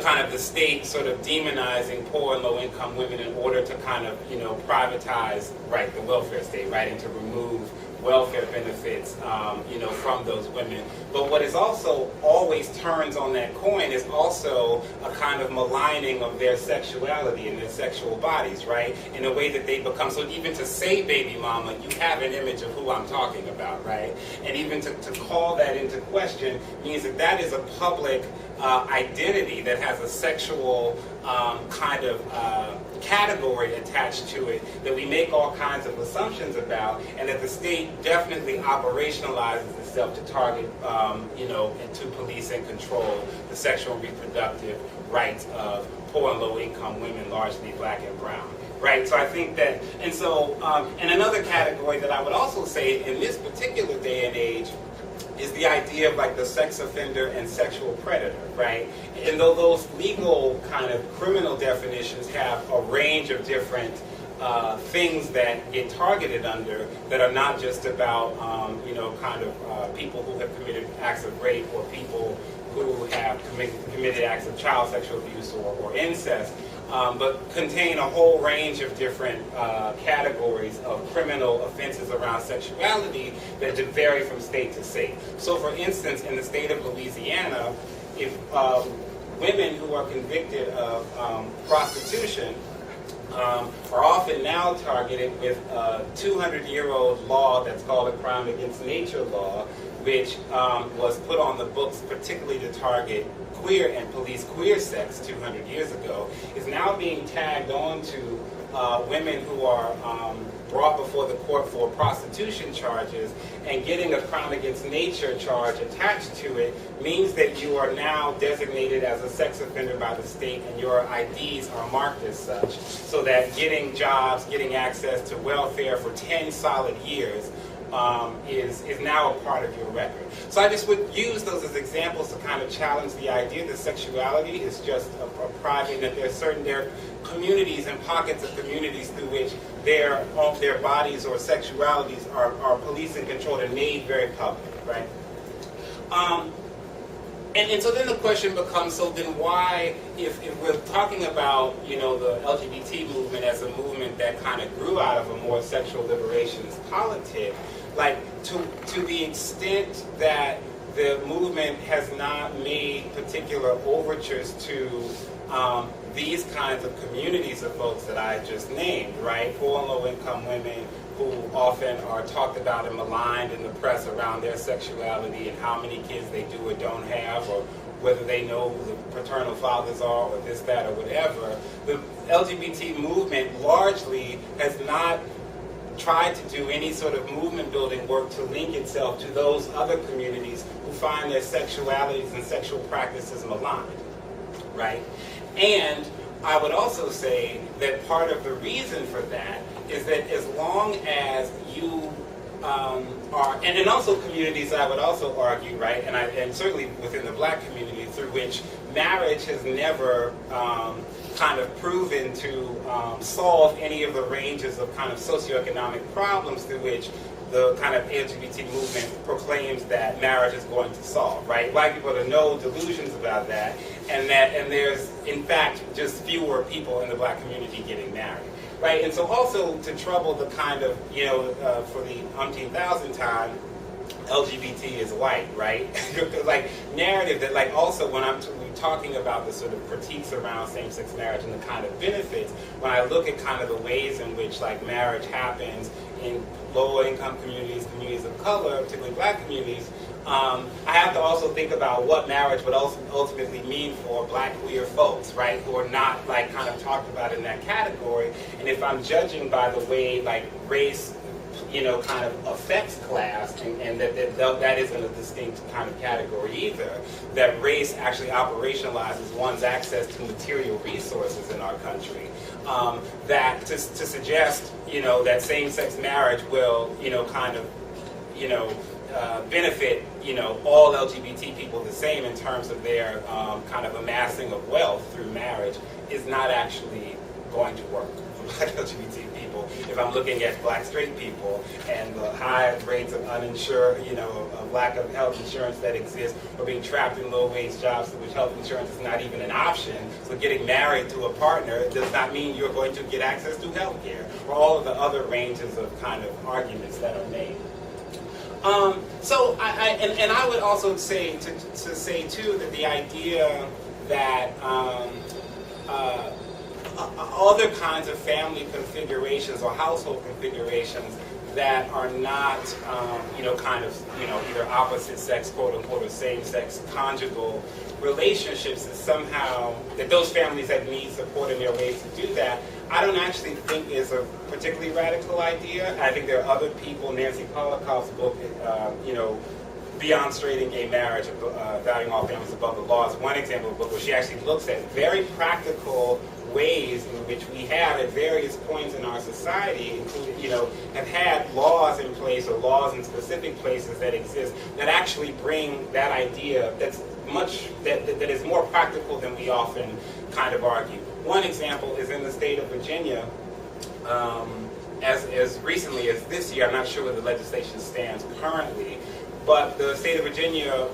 kind of the state sort of demonizing poor and low-income women in order to kind of privatize, right, the welfare state, right, and to remove welfare benefits, from those women. But what is also always turns on that coin is also a kind of maligning of their sexuality and their sexual bodies, right? In a way that they become, so even to say baby mama, you have an image of who I'm talking about, right? And even to call that into question means that is a public identity that has a sexual kind of category attached to it that we make all kinds of assumptions about, and that the state definitely operationalizes itself to target, and to police and control the sexual and reproductive rights of poor and low-income women, largely Black and brown. Right, so I think that, and so, and another category that I would also say in this particular day and age is the idea of, like, the sex offender and sexual predator, right? And though those legal kind of criminal definitions have a range of different things that get targeted under, that are not just about, people who have committed acts of rape or people who have committed acts of child sexual abuse or incest, but contain a whole range of different categories of criminal offenses around sexuality that vary from state to state. So, for instance, in the state of Louisiana, if women who are convicted of prostitution are often now targeted with a 200-year-old law that's called a Crime Against Nature law, which was put on the books particularly to target queer and police queer sex 200 years ago, is now being tagged on to women who are brought before the court for prostitution charges, and getting a crime against nature charge attached to it means that you are now designated as a sex offender by the state, and your IDs are marked as such, so that getting jobs, getting access to welfare for 10 solid years is now a part of your record. So I just would use those as examples to kind of challenge the idea that sexuality is just a private, that there are communities and pockets of communities through which their bodies or sexualities are policed and controlled and made very public, right? And so then the question becomes, so then why, if we're talking about, the LGBT movement as a movement that kind of grew out of a more sexual liberationist politic, like, to the extent that the movement has not made particular overtures to these kinds of communities of folks that I just named, right? Poor and low-income women who often are talked about and maligned in the press around their sexuality and how many kids they do or don't have, or whether they know who the paternal fathers are, or this, that, or whatever. The LGBT movement largely has not tried to do any sort of movement building work to link itself to those other communities who find their sexualities and sexual practices maligned, right? And I would also say that part of the reason for that is that as long as you are, and also communities, I would also argue, right, and certainly within the black community, through which marriage has never kind of proven to solve any of the ranges of kind of socioeconomic problems through which the kind of LGBT movement proclaims that marriage is going to solve, right? Black people have no delusions about that, and there's in fact just fewer people in the black community getting married, right? And so also to trouble the kind of, for the umpteenth thousand time, LGBT is white, right? Like narrative that like also when we're talking about the sort of critiques around same-sex marriage and the kind of benefits, when I look at kind of the ways in which like marriage happens in lower income communities, communities of color, particularly black communities, I have to also think about what marriage would ultimately mean for black queer folks, right, who are not like kind of talked about in that category. And if I'm judging by the way like race kind of affects class, and that isn't a distinct kind of category either, that race actually operationalizes one's access to material resources in our country, that to suggest, that same-sex marriage will, benefit, all LGBT people the same in terms of their kind of amassing of wealth through marriage is not actually going to work for black LGBT people. If I'm looking at black straight people and the high rates of uninsured, of lack of health insurance that exists, or being trapped in low-wage jobs for which health insurance is not even an option, so getting married to a partner does not mean you're going to get access to health care, or all of the other ranges of kind of arguments that are made. So I would also say to say too that the idea that other kinds of family configurations or household configurations that are not either opposite sex, quote unquote, or same sex conjugal relationships, is somehow that those families that need support in their ways to do that, I don't actually think is a particularly radical idea. I think there are other people, Nancy Polikoff's book, Beyond Straight and Gay Marriage, Valuing All Families Above the Law, is one example of a book where she actually looks at very practical ways in which we have at various points in our society, including, have had laws in place or laws in specific places that exist that actually bring that idea that is more practical than we often kind of argue. One example is in the state of Virginia, as recently as this year. I'm not sure where the legislation stands currently, but the state of Virginia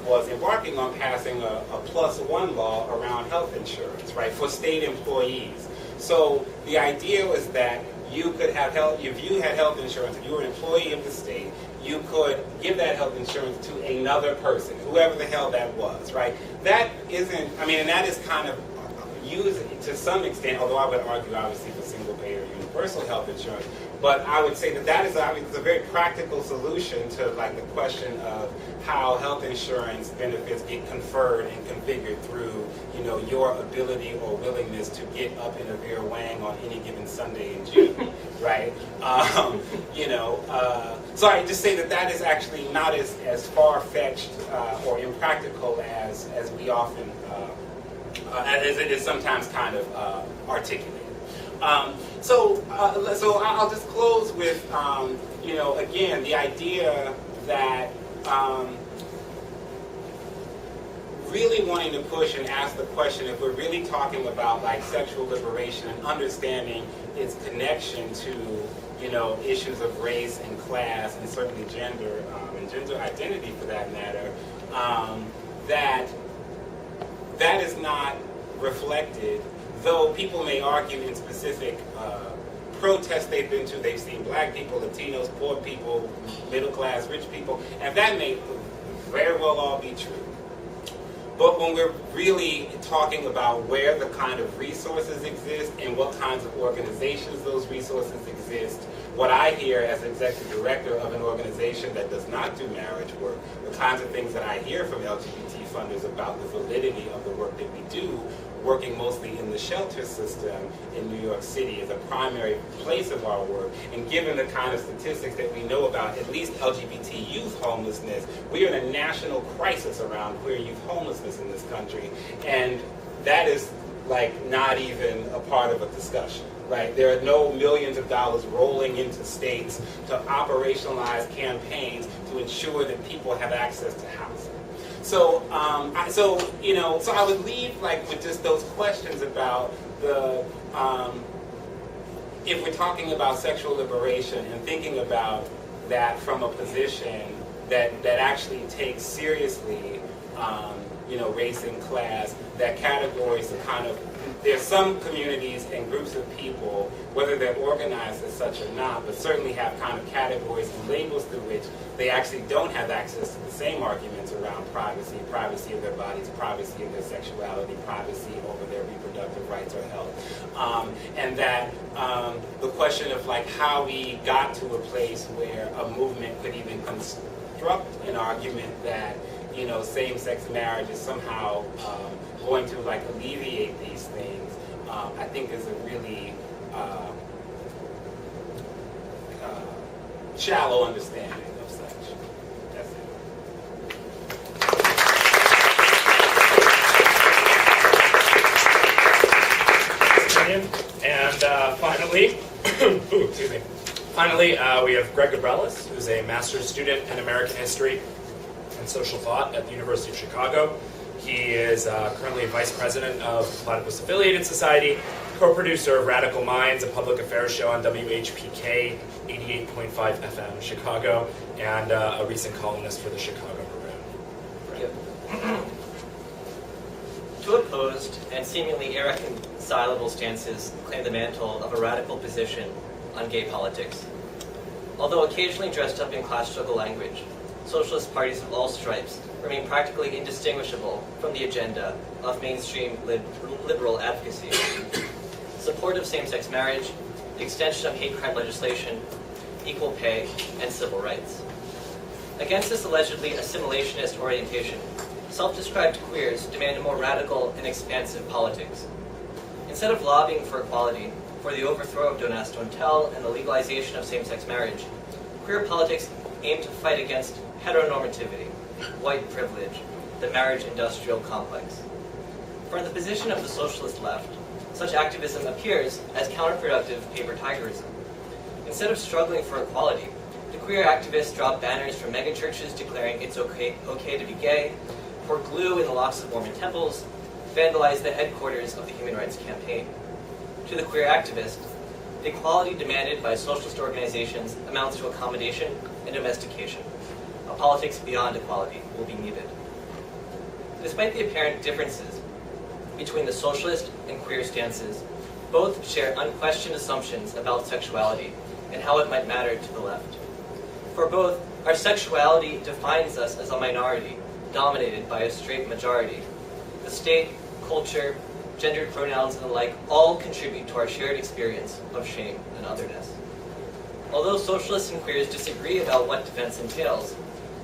was embarking on passing a +1 law around health insurance, right, for state employees. So the idea was that you could have health, if you had health insurance, if you were an employee of the state, you could give that health insurance to another person, whoever the hell that was, right? That isn't, and that is kind of used to some extent, although I would argue obviously for single payer universal health insurance, but I would say that is obviously a very practical solution to like the question of how health insurance benefits get conferred and configured through, your ability or willingness to get up in a Vera Wang on any given Sunday in June, right? So I just say that is actually not as far-fetched or impractical as we often, as it is sometimes kind of articulated. So I'll just close with, again, the idea that really wanting to push and ask the question, if we're really talking about like sexual liberation and understanding its connection to, issues of race and class and certainly gender and gender identity for that matter, that is not reflected. Though people may argue in specific protests they've been to, they've seen black people, Latinos, poor people, middle class, rich people, and that may very well all be true. But when we're really talking about where the kind of resources exist and what kinds of organizations those resources exist, what I hear as executive director of an organization that does not do marriage work, the kinds of things that I hear from LGBT funders about the validity of the work that we do, working mostly in the shelter system in New York City as a primary place of our work, and given the kind of statistics that we know about at least LGBT youth homelessness, we are in a national crisis around queer youth homelessness in this country, and that is like not even a part of a discussion, right? There are no millions of dollars rolling into states to operationalize campaigns to ensure that people have access to housing. So, so I would leave like with just those questions about the, if we're talking about sexual liberation and thinking about that from a position that actually takes seriously, race and class, that categories are kind of, there's some communities and groups of people, whether they're organized as such or not, but certainly have kind of categories and labels through which they actually don't have access to the same arguments around privacy of their bodies, privacy of their sexuality, privacy over their reproductive rights or health. And that the question of like how we got to a place where a movement could even construct an argument that same-sex marriage is somehow going to like alleviate these things, I think is a really shallow understanding of such. That's it. And finally, excuse me. Finally, we have Greg Gabrellis, who's a master's student in American history and social thought at the University of Chicago. He is currently vice president of Platypus Affiliated Society, co-producer of Radical Minds, a public affairs show on WHPK 88.5 FM Chicago, and a recent columnist for the Chicago Maroon. Two opposed and seemingly irreconcilable stances claim the mantle of a radical position on gay politics. Although occasionally dressed up in class struggle language, socialist parties of all stripes remain practically indistinguishable from the agenda of mainstream liberal advocacy. Support of same-sex marriage, the extension of hate crime legislation, equal pay, and civil rights. Against this allegedly assimilationist orientation, self-described queers demand a more radical and expansive politics. Instead of lobbying for equality, for the overthrow of Donas Dontel and the legalization of same-sex marriage, queer politics aim to fight against heteronormativity, white privilege, the marriage industrial complex. From the position of the socialist left, such activism appears as counterproductive paper tigerism. Instead of struggling for equality, the queer activists drop banners from megachurches declaring it's okay to be gay, pour glue in the locks of Mormon temples, vandalize the headquarters of the Human Rights Campaign. To the queer activist, the equality demanded by socialist organizations amounts to accommodation and domestication. A politics beyond equality will be needed. Despite the apparent differences between the socialist and queer stances, both share unquestioned assumptions about sexuality and how it might matter to the left. For both, our sexuality defines us as a minority, dominated by a straight majority. The state, culture, gendered pronouns, and the like all contribute to our shared experience of shame and otherness. Although socialists and queers disagree about what defense entails,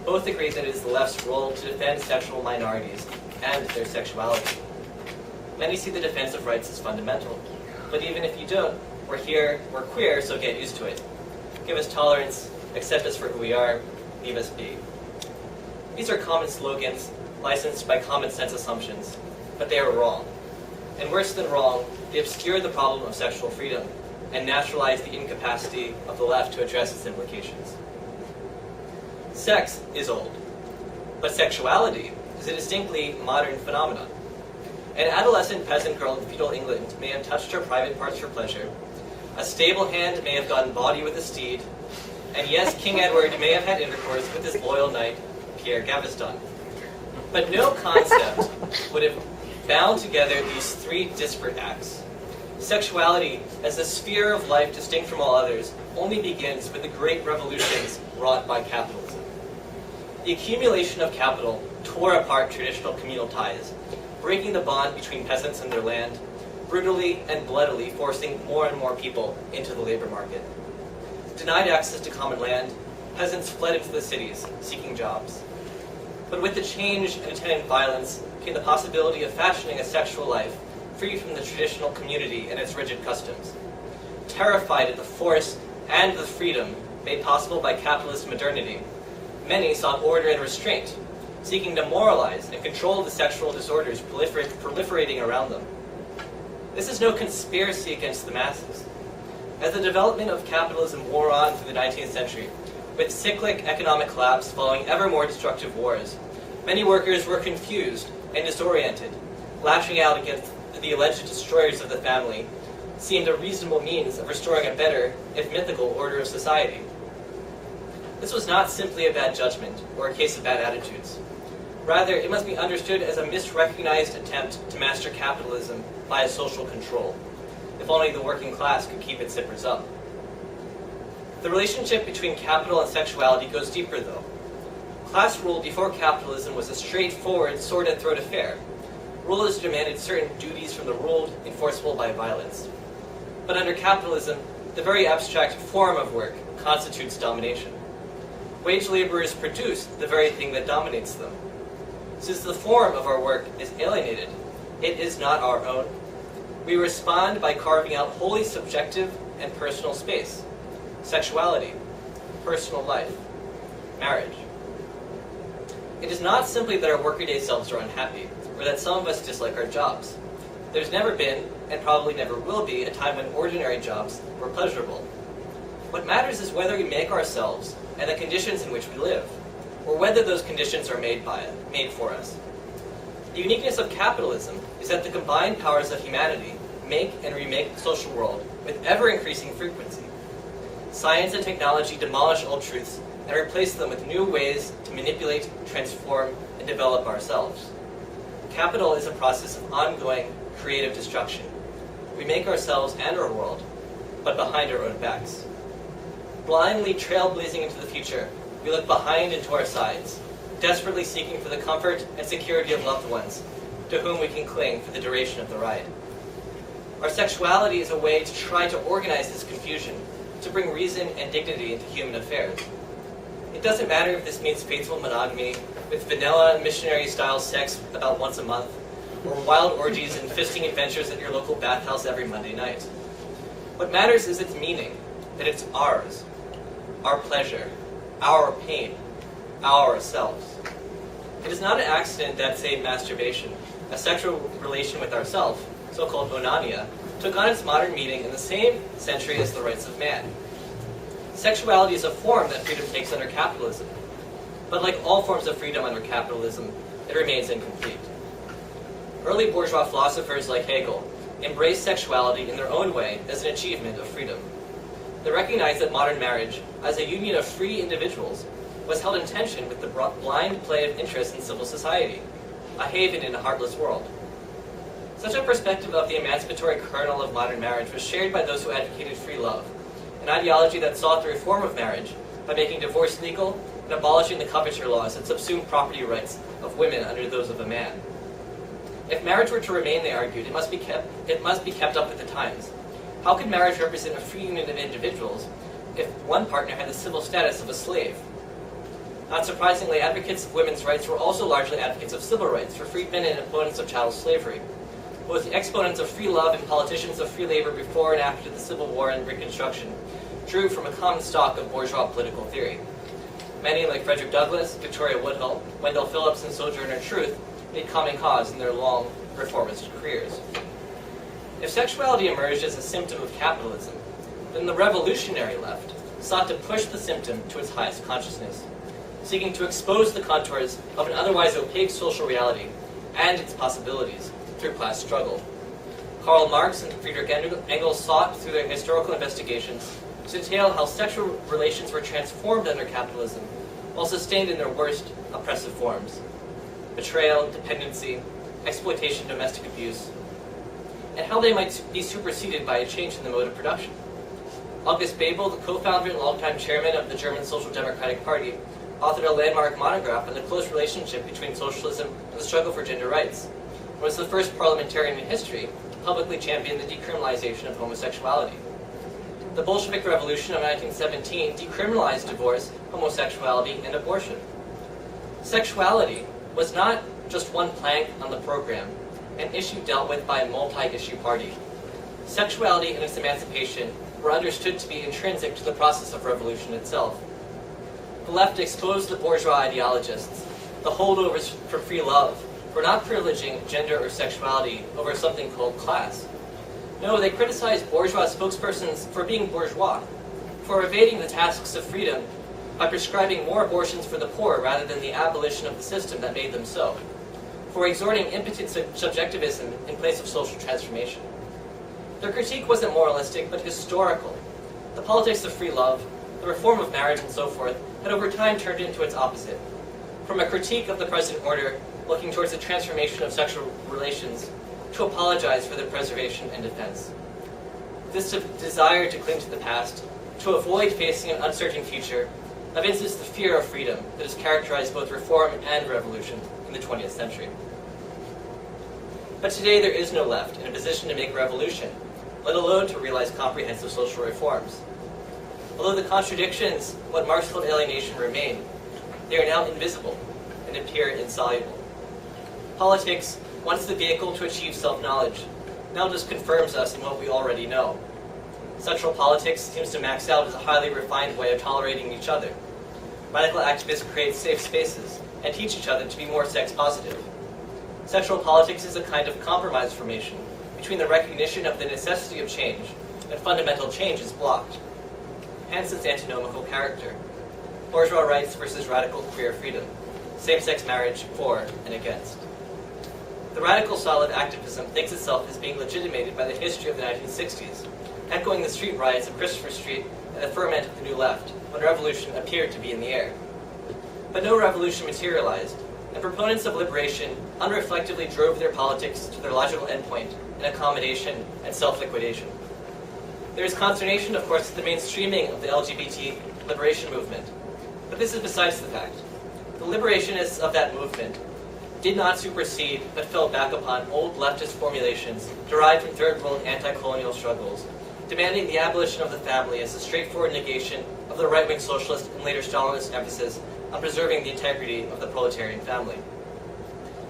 both agree that it is the left's role to defend sexual minorities and their sexuality. Many see the defense of rights as fundamental, but even if you don't, we're here, we're queer, so get used to it. Give us tolerance, accept us for who we are, leave us be. These are common slogans, licensed by common sense assumptions, but they are wrong. And worse than wrong, they obscure the problem of sexual freedom and naturalize the incapacity of the left to address its implications. Sex is old, but sexuality is a distinctly modern phenomenon. An adolescent peasant girl in feudal England may have touched her private parts for pleasure, a stable hand may have gotten bawdy with a steed, and yes, King Edward may have had intercourse with his loyal knight, Pierre Gaveston. But no concept would have bound together these three disparate acts. Sexuality, as a sphere of life distinct from all others, only begins with the great revolutions wrought by capitalism. The accumulation of capital tore apart traditional communal ties, breaking the bond between peasants and their land, brutally and bloodily forcing more and more people into the labor market. Denied access to common land, peasants fled into the cities, seeking jobs. But with the change and attendant violence came the possibility of fashioning a sexual life free from the traditional community and its rigid customs. Terrified at the force and the freedom made possible by capitalist modernity, many sought order and restraint, seeking to moralize and control the sexual disorders proliferating around them. This is no conspiracy against the masses. As the development of capitalism wore on through the 19th century, with cyclic economic collapse following ever more destructive wars, many workers were confused and disoriented. Lashing out against the alleged destroyers of the family seemed a reasonable means of restoring a better, if mythical, order of society. This was not simply a bad judgment or a case of bad attitudes. Rather, it must be understood as a misrecognized attempt to master capitalism via social control. If only the working class could keep its zippers up. The relationship between capital and sexuality goes deeper, though. Class rule before capitalism was a straightforward, sword-and-throat affair. Rulers demanded certain duties from the ruled, enforceable by violence. But under capitalism, the very abstract form of work constitutes domination. Wage laborers produce the very thing that dominates them. Since the form of our work is alienated, it is not our own. We respond by carving out wholly subjective and personal space. Sexuality, personal life, marriage. It is not simply that our workaday selves are unhappy, or that some of us dislike our jobs. There's never been, and probably never will be, a time when ordinary jobs were pleasurable. What matters is whether we make ourselves and the conditions in which we live, or whether those conditions are made for us. The uniqueness of capitalism is that the combined powers of humanity make and remake the social world with ever-increasing frequency. Science and technology demolish old truths and replace them with new ways to manipulate, transform, and develop ourselves. Capital is a process of ongoing creative destruction. We make ourselves and our world, but behind our own backs. Blindly trailblazing into the future, we look behind and to our sides, desperately seeking for the comfort and security of loved ones, to whom we can cling for the duration of the ride. Our sexuality is a way to try to organize this confusion, to bring reason and dignity into human affairs. It doesn't matter if this means faithful monogamy, with vanilla missionary-style sex about once a month, or wild orgies and fisting adventures at your local bathhouse every Monday night. What matters is its meaning, that it's ours, our pleasure, our pain, ourselves. It is not an accident that, say, masturbation, a sexual relation with ourself, so-called onania, took on its modern meaning in the same century as the rights of man. Sexuality is a form that freedom takes under capitalism. But like all forms of freedom under capitalism, it remains incomplete. Early bourgeois philosophers like Hegel embraced sexuality in their own way as an achievement of freedom. They recognized that modern marriage, as a union of free individuals, was held in tension with the blind play of interest in civil society, a haven in a heartless world. Such a perspective of the emancipatory kernel of modern marriage was shared by those who advocated free love, an ideology that sought the reform of marriage by making divorce legal and abolishing the coverture laws that subsumed property rights of women under those of a man. If marriage were to remain, they argued, it must be kept up with the times. How could marriage represent a free union of individuals if one partner had the civil status of a slave? Not surprisingly, advocates of women's rights were also largely advocates of civil rights for freedmen and opponents of chattel slavery. Both the exponents of free love and politicians of free labor before and after the Civil War and Reconstruction drew from a common stock of bourgeois political theory. Many, like Frederick Douglass, Victoria Woodhull, Wendell Phillips, and Sojourner Truth, made common cause in their long reformist careers. If sexuality emerged as a symptom of capitalism, then the revolutionary left sought to push the symptom to its highest consciousness, seeking to expose the contours of an otherwise opaque social reality and its possibilities through class struggle. Karl Marx and Friedrich Engels sought, through their historical investigations, to detail how sexual relations were transformed under capitalism while sustained in their worst oppressive forms: betrayal, dependency, exploitation, domestic abuse, and how they might be superseded by a change in the mode of production. August Bebel, the co-founder and longtime chairman of the German Social Democratic Party, authored a landmark monograph on the close relationship between socialism and the struggle for gender rights, and was the first parliamentarian in history to publicly champion the decriminalization of homosexuality. The Bolshevik Revolution of 1917 decriminalized divorce, homosexuality, and abortion. Sexuality was not just one plank on the program, an issue dealt with by a multi-issue party. Sexuality and its emancipation were understood to be intrinsic to the process of revolution itself. The left exposed the bourgeois ideologists, the holdovers for free love, for not privileging gender or sexuality over something called class. No, they criticize bourgeois spokespersons for being bourgeois, for evading the tasks of freedom by prescribing more abortions for the poor rather than the abolition of the system that made them so, for exhorting impotent subjectivism in place of social transformation. Their critique wasn't moralistic, but historical. The politics of free love, the reform of marriage, and so forth had over time turned into its opposite. From a critique of the present order, looking towards the transformation of sexual relations, to apologize for their preservation and defense. This desire to cling to the past, to avoid facing an uncertain future, evinces the fear of freedom that has characterized both reform and revolution in the 20th century. But today there is no left in a position to make a revolution, let alone to realize comprehensive social reforms. Although the contradictions, what Marx called alienation, remain, they are now invisible and appear insoluble. Politics, once the vehicle to achieve self-knowledge, now just confirms us in what we already know. Sexual politics seems to max out as a highly refined way of tolerating each other. Radical activists create safe spaces and teach each other to be more sex-positive. Sexual politics is a kind of compromise formation between the recognition of the necessity of change and fundamental change is blocked. Hence its antinomical character. Bourgeois rights versus radical queer freedom. Same-sex marriage for and against. The radical style of activism thinks itself as being legitimated by the history of the 1960s, echoing the street riots of Christopher Street and the ferment of the New Left, when revolution appeared to be in the air. But no revolution materialized, and proponents of liberation unreflectively drove their politics to their logical endpoint in accommodation and self-liquidation. There is consternation, of course, at the mainstreaming of the LGBT liberation movement, but this is besides the fact. The liberationists of that movement did not supersede but fell back upon old leftist formulations derived from third world anti-colonial struggles, demanding the abolition of the family as a straightforward negation of the right-wing socialist and later Stalinist emphasis on preserving the integrity of the proletarian family.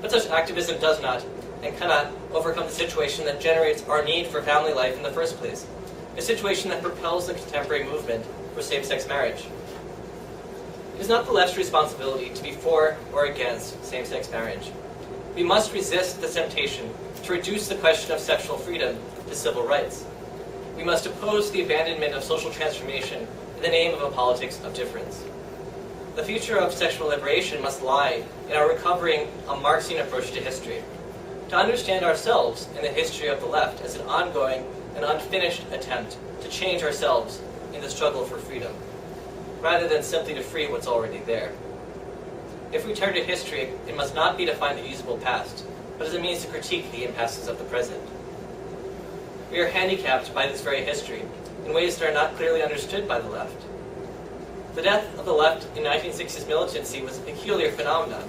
But such activism does not and cannot overcome the situation that generates our need for family life in the first place, a situation that propels the contemporary movement for same-sex marriage. It is not the left's responsibility to be for or against same-sex marriage. We must resist the temptation to reduce the question of sexual freedom to civil rights. We must oppose the abandonment of social transformation in the name of a politics of difference. The future of sexual liberation must lie in our recovering a Marxian approach to history, to understand ourselves in the history of the left as an ongoing and unfinished attempt to change ourselves in the struggle for freedom, rather than simply to free what's already there. If we turn to history, it must not be to find the usable past, but as a means to critique the impasses of the present. We are handicapped by this very history in ways that are not clearly understood by the left. The death of the left in 1960s militancy was a peculiar phenomenon,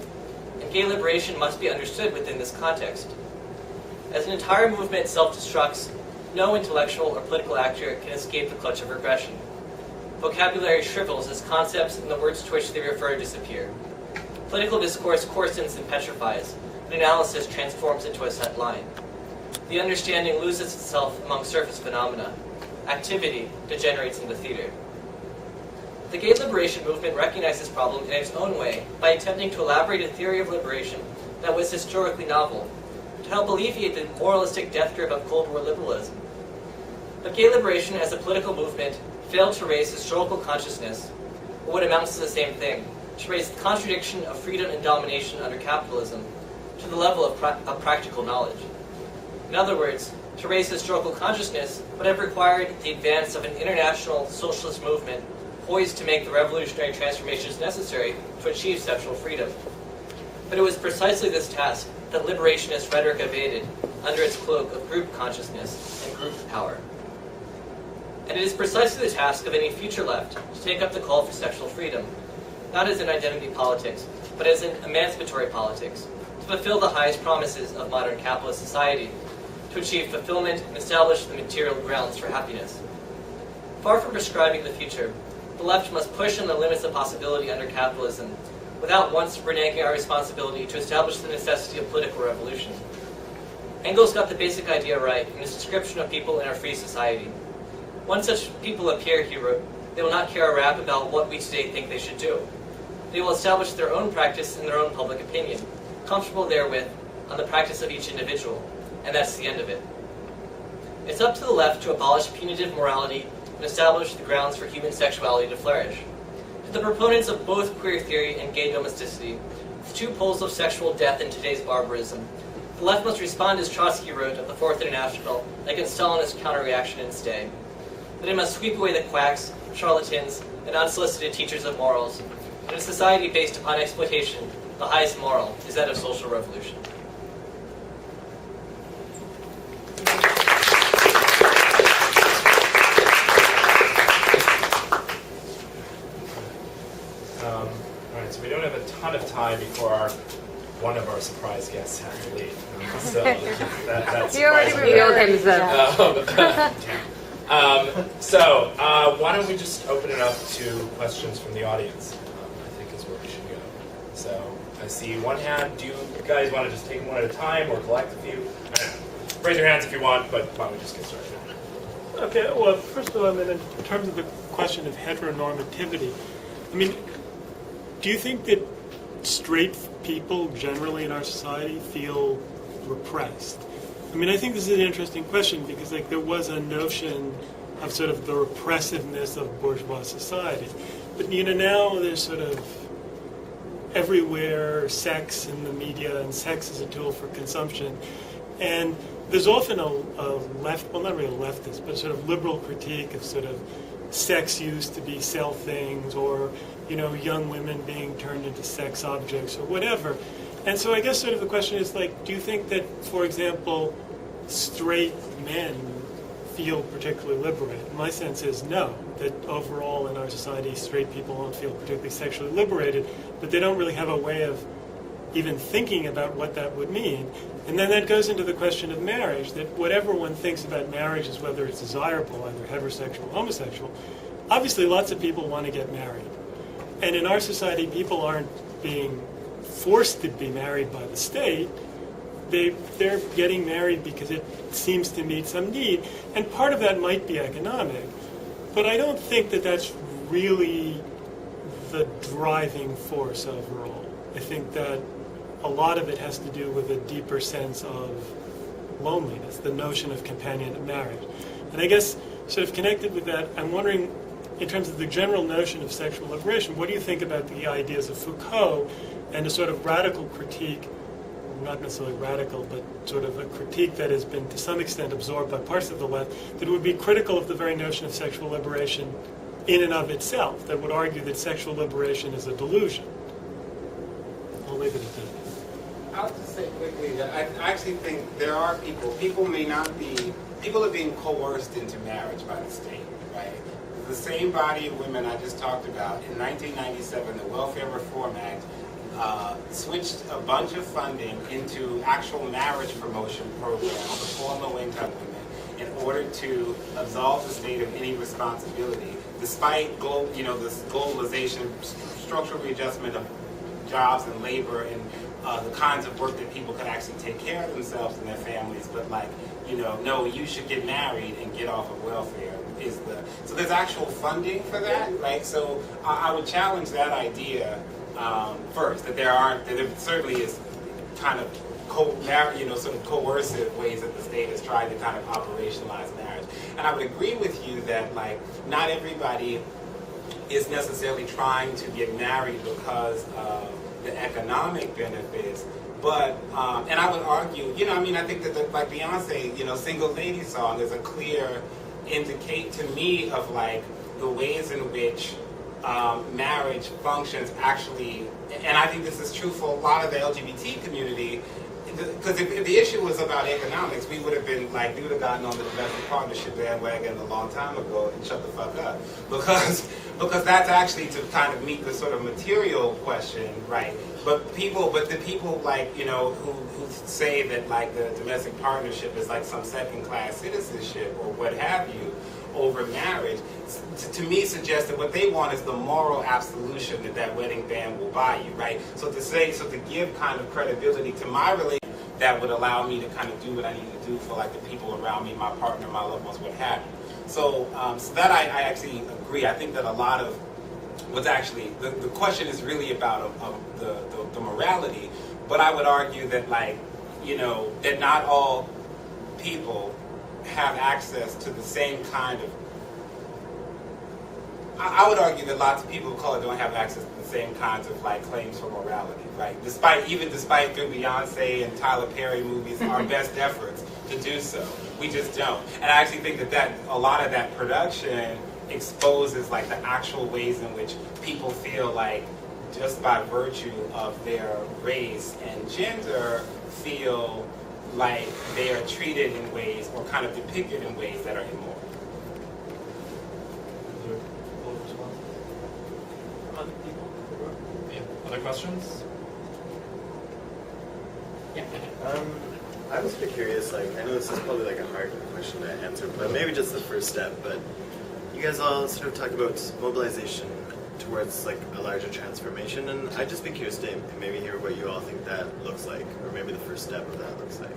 and gay liberation must be understood within this context. As an entire movement self-destructs, no intellectual or political actor can escape the clutch of regression. Vocabulary shrivels as concepts and the words to which they refer disappear. Political discourse coarsens and petrifies, and analysis transforms into a set line. The understanding loses itself among surface phenomena. Activity degenerates into theater. The gay liberation movement recognized this problem in its own way by attempting to elaborate a theory of liberation that was historically novel, to help alleviate the moralistic death grip of Cold War liberalism. But gay liberation as a political movement failed to raise historical consciousness, or what amounts to the same thing, to raise the contradiction of freedom and domination under capitalism to the level of practical knowledge. In other words, to raise historical consciousness would have required the advance of an international socialist movement poised to make the revolutionary transformations necessary to achieve sexual freedom. But it was precisely this task that liberationist rhetoric evaded under its cloak of group consciousness and group power. And it is precisely the task of any future left to take up the call for sexual freedom, not as an identity politics, but as an emancipatory politics, to fulfill the highest promises of modern capitalist society, to achieve fulfillment and establish the material grounds for happiness. Far from prescribing the future, the left must push on the limits of possibility under capitalism, without once reneging our responsibility to establish the necessity of political revolution. Engels got the basic idea right in his description of people in our free society. Once such people appear, he wrote, they will not care a rap about what we today think they should do. They will establish their own practice and their own public opinion, comfortable therewith on the practice of each individual, and that's the end of it. It's up to the left to abolish punitive morality and establish the grounds for human sexuality to flourish. To the proponents of both queer theory and gay domesticity, the two poles of sexual death in today's barbarism, the left must respond as Trotsky wrote of the Fourth International against Stalinist counter-reaction and stay. That it must sweep away the quacks, charlatans, and unsolicited teachers of morals. In a society based upon exploitation, the highest moral is that of social revolution. All right, so we don't have a ton of time before one of our surprise guests has to leave. So that's he already revealed himself. Why don't we just open it up to questions from the audience? I think is where we should go. So I see one hand. Do you guys want to just take them one at a time or collect a few? I don't know. Raise your hands if you want, but why don't we just get started? Okay, well, first of all, in terms of the question of heteronormativity, I mean, do you think that straight people generally in our society feel repressed? I mean, I think this is an interesting question because, like, there was a notion of sort of the repressiveness of bourgeois society. But, you know, now there's sort of everywhere sex in the media, and sex is a tool for consumption. And there's often a left, well, not really a leftist, but sort of liberal critique of sort of sex used to be sell things, or, you know, young women being turned into sex objects or whatever. And so I guess sort of the question is, like, do you think that, for example, straight men feel particularly liberated? My sense is no, that overall in our society, straight people don't feel particularly sexually liberated, but they don't really have a way of even thinking about what that would mean. And then that goes into the question of marriage, that whatever one thinks about marriage is whether it's desirable, either heterosexual or homosexual. Obviously, lots of people want to get married. And in our society, people aren't being forced to be married by the state. They're getting married because it seems to meet some need. And part of that might be economic. But I don't think that that's really the driving force overall. I think that a lot of it has to do with a deeper sense of loneliness, the notion of companionate marriage. And I guess sort of connected with that, I'm wondering, in terms of the general notion of sexual liberation, what do you think about the ideas of Foucault and a sort of radical critique, not necessarily radical, but sort of a critique that has been to some extent absorbed by parts of the left, that would be critical of the very notion of sexual liberation in and of itself, that would argue that sexual liberation is a delusion? I'll leave it at that. I'll just say quickly that I actually think there are people are being coerced into marriage by the state, right? The same body of women I just talked about, in 1997, the Welfare Reform Act switched a bunch of funding into actual marriage promotion programs for low-income women in order to absolve the state of any responsibility, despite this globalization, structural readjustment of jobs and labor and the kinds of work that people could actually take care of themselves and their families, but no, you should get married and get off of welfare. So there's actual funding for that, right? So I would challenge that idea first, that there certainly is kind of sort of coercive ways that the state has tried to kind of operationalize marriage. And I would agree with you that not everybody is necessarily trying to get married because of the economic benefits, but and I would argue, I think that like Beyonce, Single Lady song is a clear indicate to me of the ways in which marriage functions actually, and I think this is true for a lot of the LGBT community, because if the issue was about economics, we would have gotten on the domestic partnership bandwagon a long time ago and shut the fuck up, because that's actually to kind of meet the sort of material question, right? But the people who say that the domestic partnership is some second-class citizenship or what have you over marriage, to me suggests that what they want is the moral absolution that wedding band will buy you, right? So to give kind of credibility to my relationship, that would allow me to kind of do what I need to do for the people around me, my partner, my loved ones, what have you. So that I actually agree. I think that a lot of what's actually, the question is really about the morality, but I would argue that that not all people have access to the same kind of, I would argue that lots of people of color don't have access to the same kinds of like claims for morality, right? Despite good Beyonce and Tyler Perry movies, our best efforts to do so, we just don't. And I actually think that a lot of that production exposes like the actual ways in which people feel like, just by virtue of their race and gender, feel like they are treated in ways or kind of depicted in ways that are immoral. Other questions? Yeah. I was a bit curious, like, I know this is probably like a hard question to answer, but maybe just the first step, but you guys all sort of talk about mobilization towards like a larger transformation, and I'd just be curious to maybe hear what you all think that looks like, or maybe the first step of that looks like.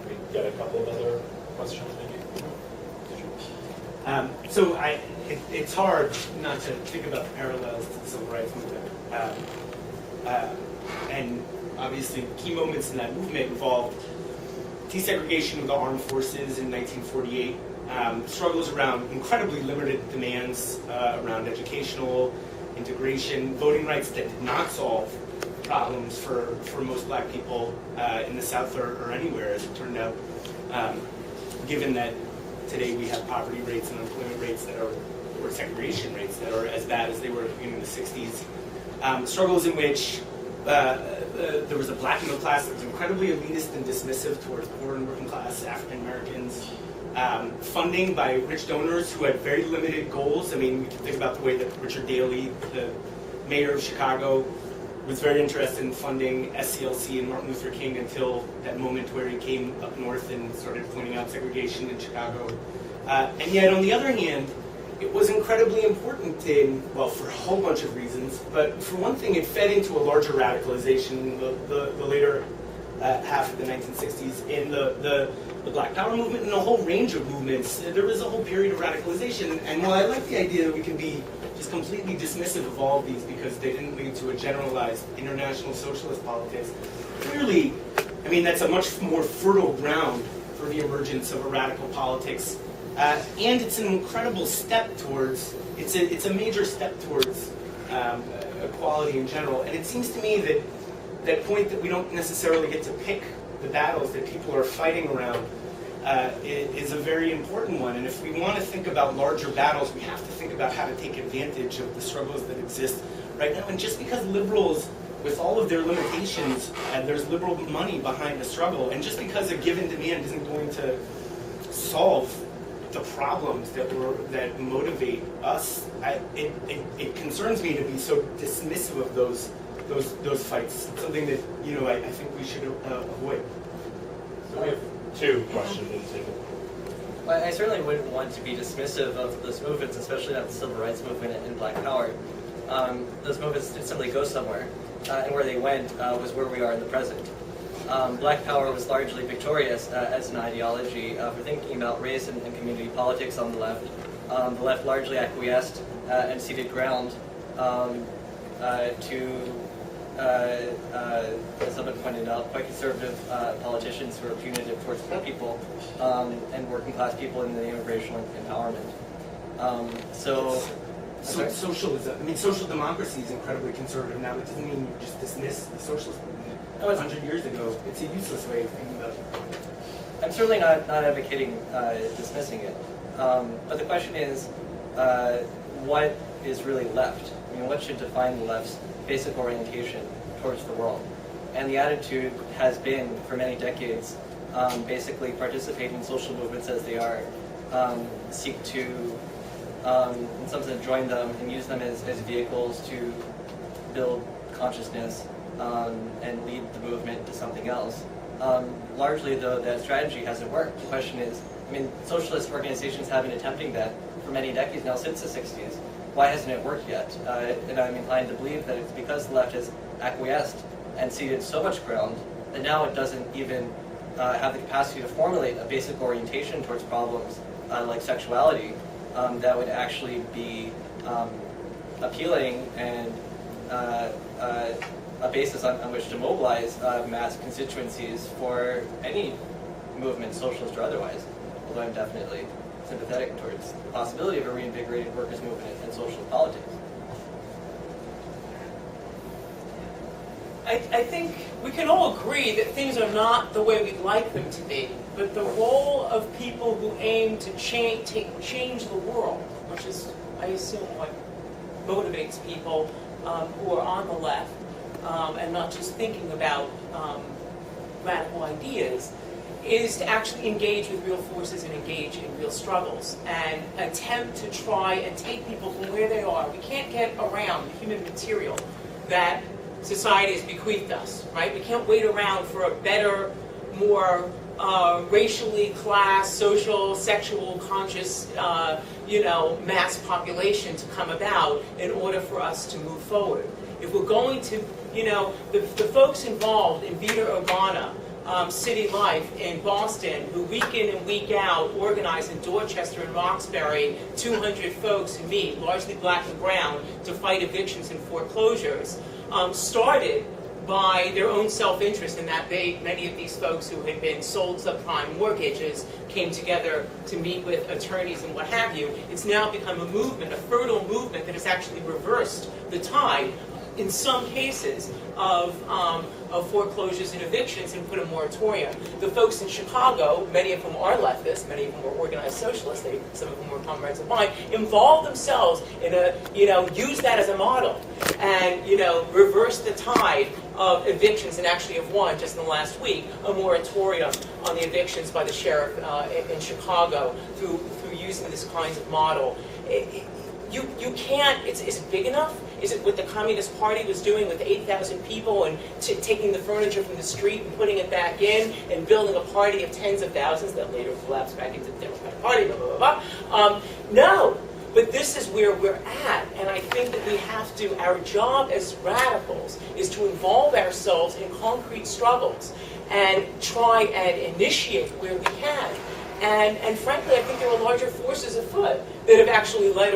We got a couple of other questions, maybe. So it's hard not to think about the parallels to the civil rights movement. And obviously key moments in that movement involved desegregation of the armed forces in 1948, struggles around incredibly limited demands around educational integration, voting rights that did not solve problems for most black people in the South or anywhere, as it turned out, given that today we have poverty rates and unemployment rates that are, or segregation rates that are as bad as they were in the 60s. Struggles in which there was a black middle class that was incredibly elitist and dismissive towards poor and working class African Americans. Funding by rich donors who had very limited goals. I mean, we can think about the way that Richard Daley, the mayor of Chicago, was very interested in funding SCLC and Martin Luther King until that moment where he came up north and started pointing out segregation in Chicago. And yet, on the other hand, it was incredibly important well, for a whole bunch of reasons, but for one thing, it fed into a larger radicalization in the later half of the 1960s in the Black Power movement and a whole range of movements. There was a whole period of radicalization, and while I like the idea that we can be just completely dismissive of all of these because they didn't lead to a generalized international socialist politics, clearly, I mean, that's a much more fertile ground for the emergence of a radical politics. And it's an incredible step towards, it's a major step towards equality in general. And it seems to me that that point that we don't necessarily get to pick the battles that people are fighting around is a very important one. And if we want to think about larger battles, we have to think about how to take advantage of the struggles that exist right now. And just because liberals, with all of their limitations, and there's liberal money behind the struggle, and just because a given demand isn't going to solve the problems that motivate us, it concerns me to be so dismissive of those fights. It's something that I think we should avoid. So we have two questions. Well, I certainly wouldn't want to be dismissive of those movements, especially not the civil rights movement and Black Power. Those movements did simply go somewhere, and where they went was where we are in the present. Black Power was largely victorious as an ideology for thinking about race and community politics on the left. The left largely acquiesced and ceded ground to, as someone pointed out, quite conservative politicians who are punitive towards poor people and working class people in the name of racial empowerment. Socialism. I mean, social democracy is incredibly conservative now. It doesn't mean you just dismiss the socialist movement. 100 years ago, it's a useless way of thinking about it. I'm certainly not advocating dismissing it, but the question is, what is really left? I mean, what should define the left's basic orientation towards the world? And the attitude has been, for many decades, basically participate in social movements as they are, seek to, in some sense, join them and use them as vehicles to build consciousness and lead the movement to something else. Largely, though, that strategy hasn't worked. The question is, I mean, socialist organizations have been attempting that for many decades now, since the 60s. Why hasn't it worked yet? And I'm inclined to believe that it's because the left has acquiesced and ceded so much ground that now it doesn't even have the capacity to formulate a basic orientation towards problems like sexuality that would actually be appealing and a basis on which to mobilize mass constituencies for any movement, socialist or otherwise, although I'm definitely sympathetic towards the possibility of a reinvigorated workers' movement and socialist politics. I think we can all agree that things are not the way we'd like them to be, but the role of people who aim to change the world, which is, I assume, what motivates people who are on the left and not just thinking about radical ideas, is to actually engage with real forces and engage in real struggles and attempt to try and take people from where they are. We can't get around the human material that society has bequeathed us, right? We can't wait around for a better, more racially, class, social, sexual, conscious, mass population to come about in order for us to move forward. If we're going to, the folks involved in Vita Urbana, City Life in Boston, who week in and week out organize in Dorchester and Roxbury 200 folks who meet, largely black and brown, to fight evictions and foreclosures, started by their own self-interest in that many of these folks who had been sold subprime mortgages came together to meet with attorneys and what have you. It's now become a movement, a fertile movement that has actually reversed the tide in some cases of foreclosures and evictions and put a moratorium. The folks in Chicago, many of whom are leftists, many of whom were organized socialists, some of whom were comrades of mine, involved themselves in use that as a model and, reverse the tide of evictions and actually have won just in the last week a moratorium on the evictions by the sheriff in Chicago through using this kind of model. You can't, is it big enough? Is it what the Communist Party was doing with 8,000 people and taking the furniture from the street and putting it back in and building a party of tens of thousands that later collapsed back into the Democratic Party, blah, blah, blah, blah. No, but this is where we're at, and I think that we have to, our job as radicals is to involve ourselves in concrete struggles and try and initiate where we can. And frankly, I think there are larger forces afoot that have actually led.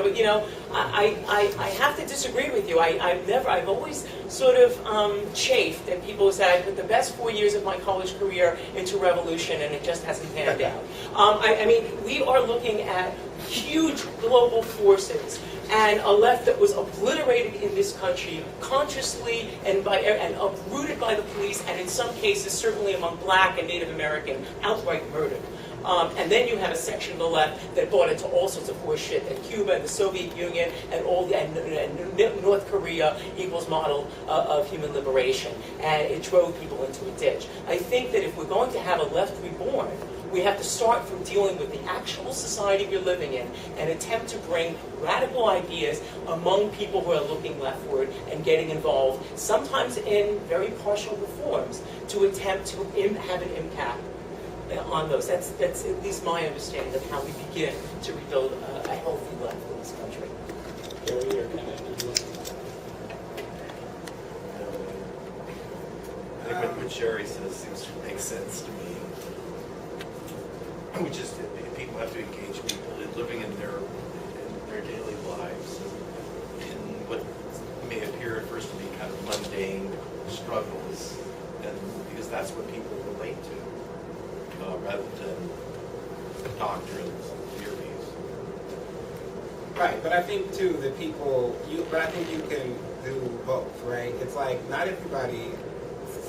I have to disagree with you. I've always sort of chafed at people who say I put the best 4 years of my college career into revolution and it just hasn't panned out. I mean, we are looking at huge global forces and a left that was obliterated in this country consciously and uprooted by the police, and in some cases, certainly among Black and Native American, outright murdered. And then you have a section of the left that bought into all sorts of horse shit, that Cuba and the Soviet Union and North Korea equals model of human liberation, and it drove people into a ditch. I think that if we're going to have a left reborn, we have to start from dealing with the actual society we're living in and attempt to bring radical ideas among people who are looking leftward and getting involved, sometimes in very partial reforms, to attempt to have an impact on those. That's at least my understanding of how we begin to rebuild a healthy left in this country. I think what Sherry says seems to make sense to me. Which is that people have to engage people in living in their daily lives in what may appear at first to be kind of mundane struggles, and because that's what people relate to, rather than doctrines and theories. Right, but I think too that but I think you can do both, right? It's like not everybody,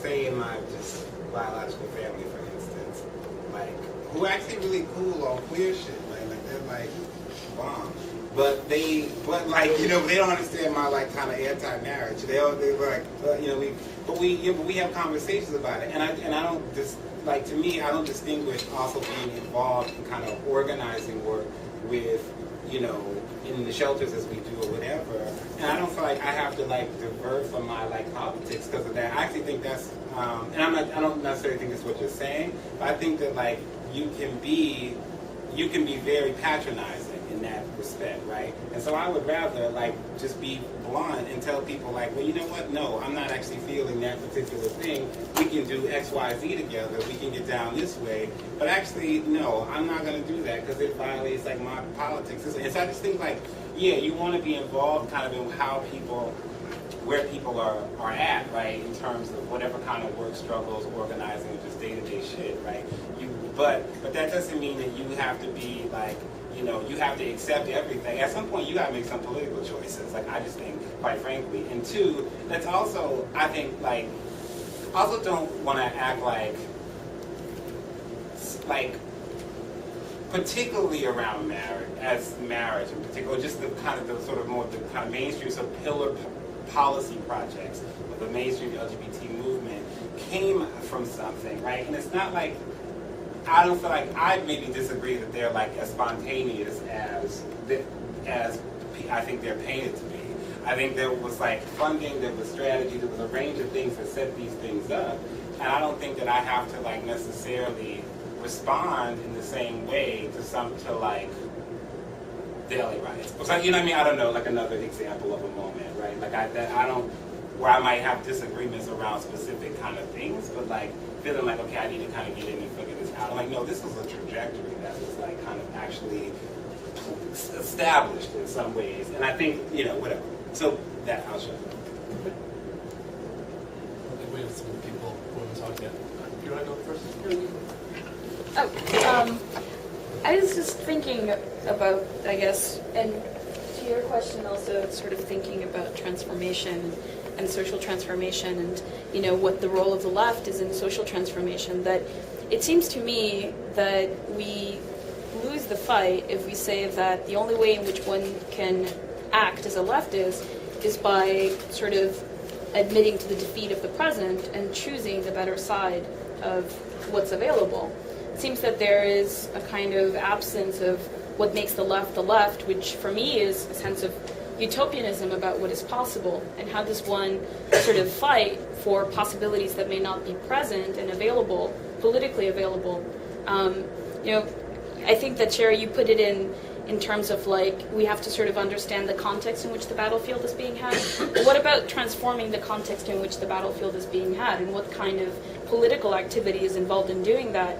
say in my just biological family, for instance, like who are actually really cool on queer shit, right? Like they're like bomb, but they don't understand my like kind of anti-marriage. They're like, we have conversations about it, and I don't just. Like, to me, I don't distinguish also being involved in kind of organizing work with, in the shelters as we do or whatever. And I don't feel like I have to, like, divert from my, like, politics because of that. I actually think that's, and I don't necessarily think that's what you're saying, but I think that, like, you can be very patronizing in that respect, right? And so I would rather, like, just be blunt and tell people, like, well, you know what? No, I'm not actually feeling that particular thing. We can do X, Y, Z together. We can get down this way. But actually, no, I'm not going to do that because it violates, like, my politics. And so I just think, like, yeah, you want to be involved kind of in where people are at, right, in terms of whatever kind of work struggles, organizing, just day-to-day shit, right? But that doesn't mean that you have to be like, you know, you have to accept everything. At some point, you got to make some political choices. Like, I just think, quite frankly. And two, that's also, I think, like, also don't want to act like, particularly around marriage in particular, just the kind of the sort of more the kind of mainstream, so pillar policy projects of the mainstream LGBT movement came from something, right? And it's not like, I don't feel like, I maybe disagree that they're like as spontaneous as I think they're painted to be. I think there was like funding, there was strategy, there was a range of things that set these things up. And I don't think that I have to like necessarily respond in the same way to like daily rights. Because, you know what I mean? I don't know, like another example of a moment, right? Like I don't, where I might have disagreements around specific kind of things, but like feeling like, okay, I need to kind of get in and figure this out. I'm like, no, this was a trajectory that was like kind of actually established in some ways. And I think, you know, whatever. So that, I'll show you. I think we have some people who want to talk yet. Do you want to go first? I was just thinking about, I guess, and to your question also, sort of thinking about transformation and social transformation and, you know, what the role of the left is in social transformation, that it seems to me that we lose the fight if we say that the only way in which one can act as a leftist is by sort of admitting to the defeat of the present and choosing the better side of what's available. It seems that there is a kind of absence of what makes the left, which for me is a sense of utopianism about what is possible, and how does one sort of fight for possibilities that may not be present and available, politically available. You know, I think that, Sherry, you put it in terms of like, we have to sort of understand the context in which the battlefield is being had. But what about transforming the context in which the battlefield is being had, and what kind of political activity is involved in doing that?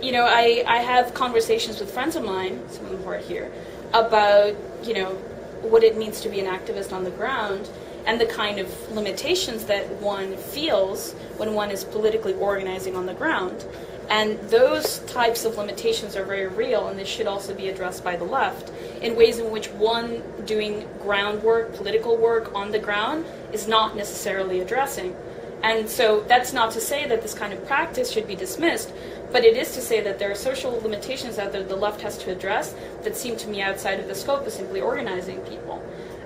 You know, I have conversations with friends of mine, some of them who are here, about, you know, what it means to be an activist on the ground, and the kind of limitations that one feels when one is politically organizing on the ground. And those types of limitations are very real, and they should also be addressed by the left in ways in which one doing groundwork, political work on the ground is not necessarily addressing. And so that's not to say that this kind of practice should be dismissed, but it is to say that there are social limitations out there the left has to address that seem to me outside of the scope of simply organizing people.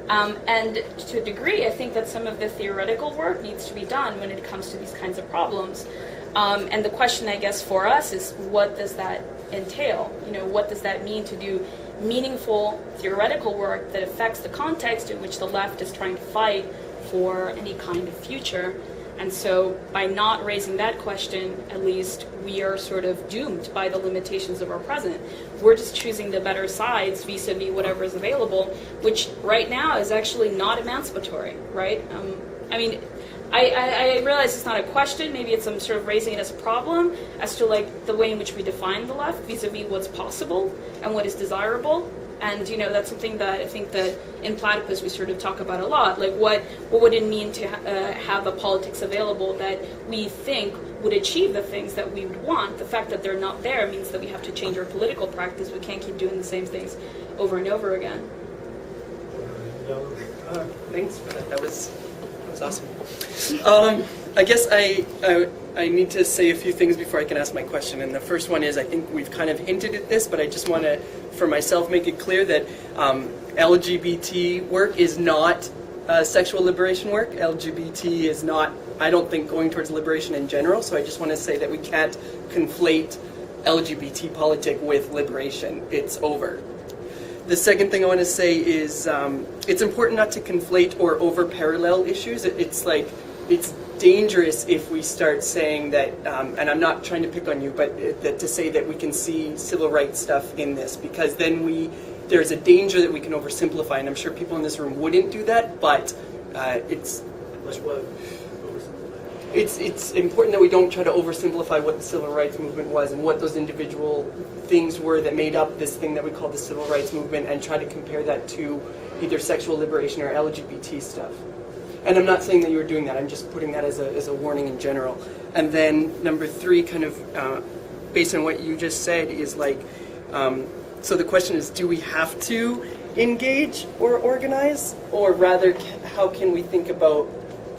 And to a degree, I think that some of the theoretical work needs to be done when it comes to these kinds of problems. And the question, I guess, for us is, what does that entail? You know, what does that mean to do meaningful theoretical work that affects the context in which the left is trying to fight for any kind of future? And so by not raising that question, at least we are sort of doomed by the limitations of our present. We're just choosing the better sides vis-a-vis whatever is available, which right now is actually not emancipatory, right? I mean, I realize it's not a question, maybe it's I'm sort of raising it as a problem as to like the way in which we define the left vis-a-vis what's possible and what is desirable. And, you know, that's something that I think that in Platypus we sort of talk about a lot. Like, what would it mean to have a politics available that we think would achieve the things that we would want? The fact that they're not there means that we have to change our political practice. We can't keep doing the same things over and over again. Thanks for that. That was awesome. I guess I need to say a few things before I can ask my question. And the first one is, I think we've kind of hinted at this, but I just want to, for myself, make it clear that LGBT work is not sexual liberation work. LGBT is not, I don't think, going towards liberation in general. So I just want to say that we can't conflate LGBT politic with liberation. It's over. The second thing I want to say is it's important not to conflate or over-parallel issues. It's dangerous if we start saying that, and I'm not trying to pick on you, but that to say that we can see civil rights stuff in this, because then there's a danger that we can oversimplify, and I'm sure people in this room wouldn't do that, but it's important that we don't try to oversimplify what the civil rights movement was and what those individual things were that made up this thing that we call the civil rights movement, and try to compare that to either sexual liberation or LGBT stuff. And I'm not saying that you were doing that, I'm just putting that as a warning in general. And then number three, kind of based on what you just said, is like, so the question is, do we have to engage or organize, or rather, how can we think about,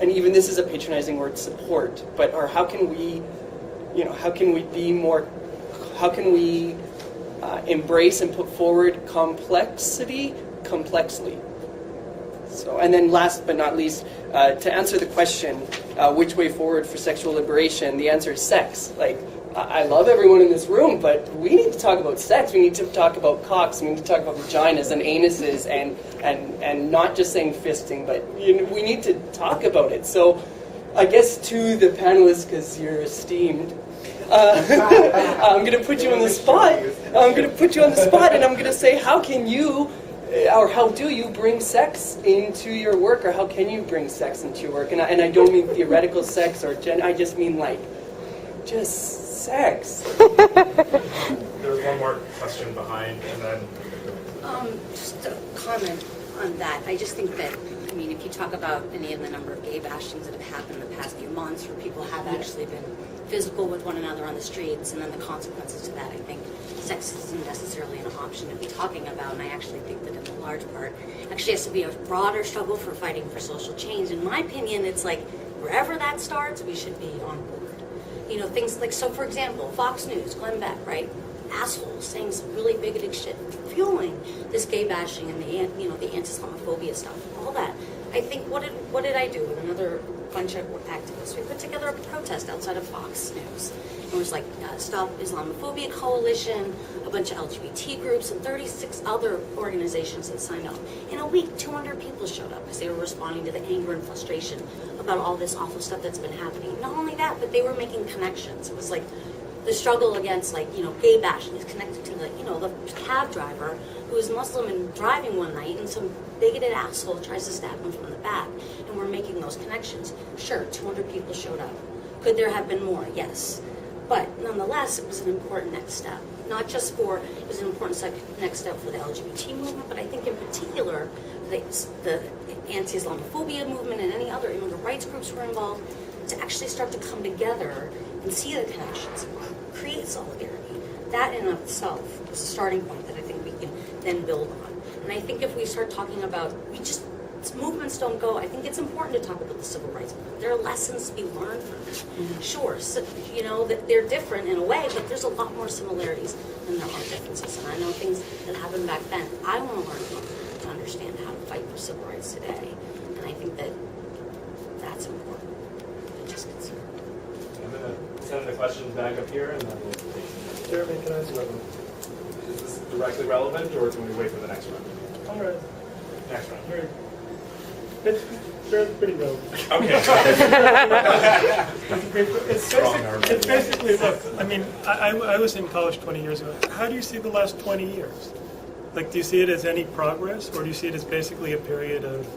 and even this is a patronizing word, support, but or how can we, how can we be more, how can we embrace and put forward complexity complexly? So, and then last but not least, to answer the question, which way forward for sexual liberation, the answer is sex. Like, I love everyone in this room, but we need to talk about sex. We need to talk about cocks. We need to talk about vaginas and anuses, and not just saying fisting, but we need to talk about it. So, I guess to the panelists, because you're esteemed, I'm going to put you on the spot. And I'm going to say, how can you, or how do you bring sex into your work, or how can you bring sex into your work? And I don't mean theoretical sex, or I just mean like, just sex. There's one more question behind, and then... Just a comment on that. I just think that, I mean, if you talk about any of the number of gay bashings that have happened in the past few months, where people have actually been physical with one another on the streets, and then the consequences to that, I think sex isn't necessarily an option to be talking about, and I actually think that in a large part, actually has to be a broader struggle for fighting for social change. In my opinion, it's like, wherever that starts, we should be on board. Things like, so for example, Fox News, Glenn Beck, right? Assholes saying some really bigoted shit, fueling this gay bashing and the anti-Islamophobia stuff, all that. I think, what did I do with another bunch of activists? We put together a protest outside of Fox News. It was like Stop Islamophobia Coalition, a bunch of LGBT groups, and 36 other organizations that signed up. In a week, 200 people showed up because they were responding to the anger and frustration about all this awful stuff that's been happening. Not only that, but they were making connections. It was like the struggle against, gay bashing is connected to the cab driver who was Muslim and driving one night, and some bigoted asshole tries to stab him from the back, and we're making those connections. Sure, 200 people showed up. Could there have been more? Yes. But nonetheless, it was an important next step. Not just it was an important next step for the LGBT movement, but I think in particular, the anti-Islamophobia movement and any other immigrant rights groups were involved, to actually start to come together and see the connections, create solidarity. That in and of itself is a starting point that I think we can then build on. And I think if we start talking about, movements don't go, I think it's important to talk about the civil rights movement. There are lessons to be learned from it. Mm-hmm. Sure, so, that they're different in a way, but there's a lot more similarities than there are differences. And I know things that happened back then. I want to learn from them to understand how to fight for civil rights today. And I think that that's important to just consider. I'm going to send the questions back up here, and then we'll take Jeremy, can I ask you, is this directly relevant, or can we wait for the next round? All right. Next round. Very It's pretty relevant. Okay. It's basically, look, I mean, I was in college 20 years ago. How do you see the last 20 years? Like, do you see it as any progress, or do you see it as basically a period of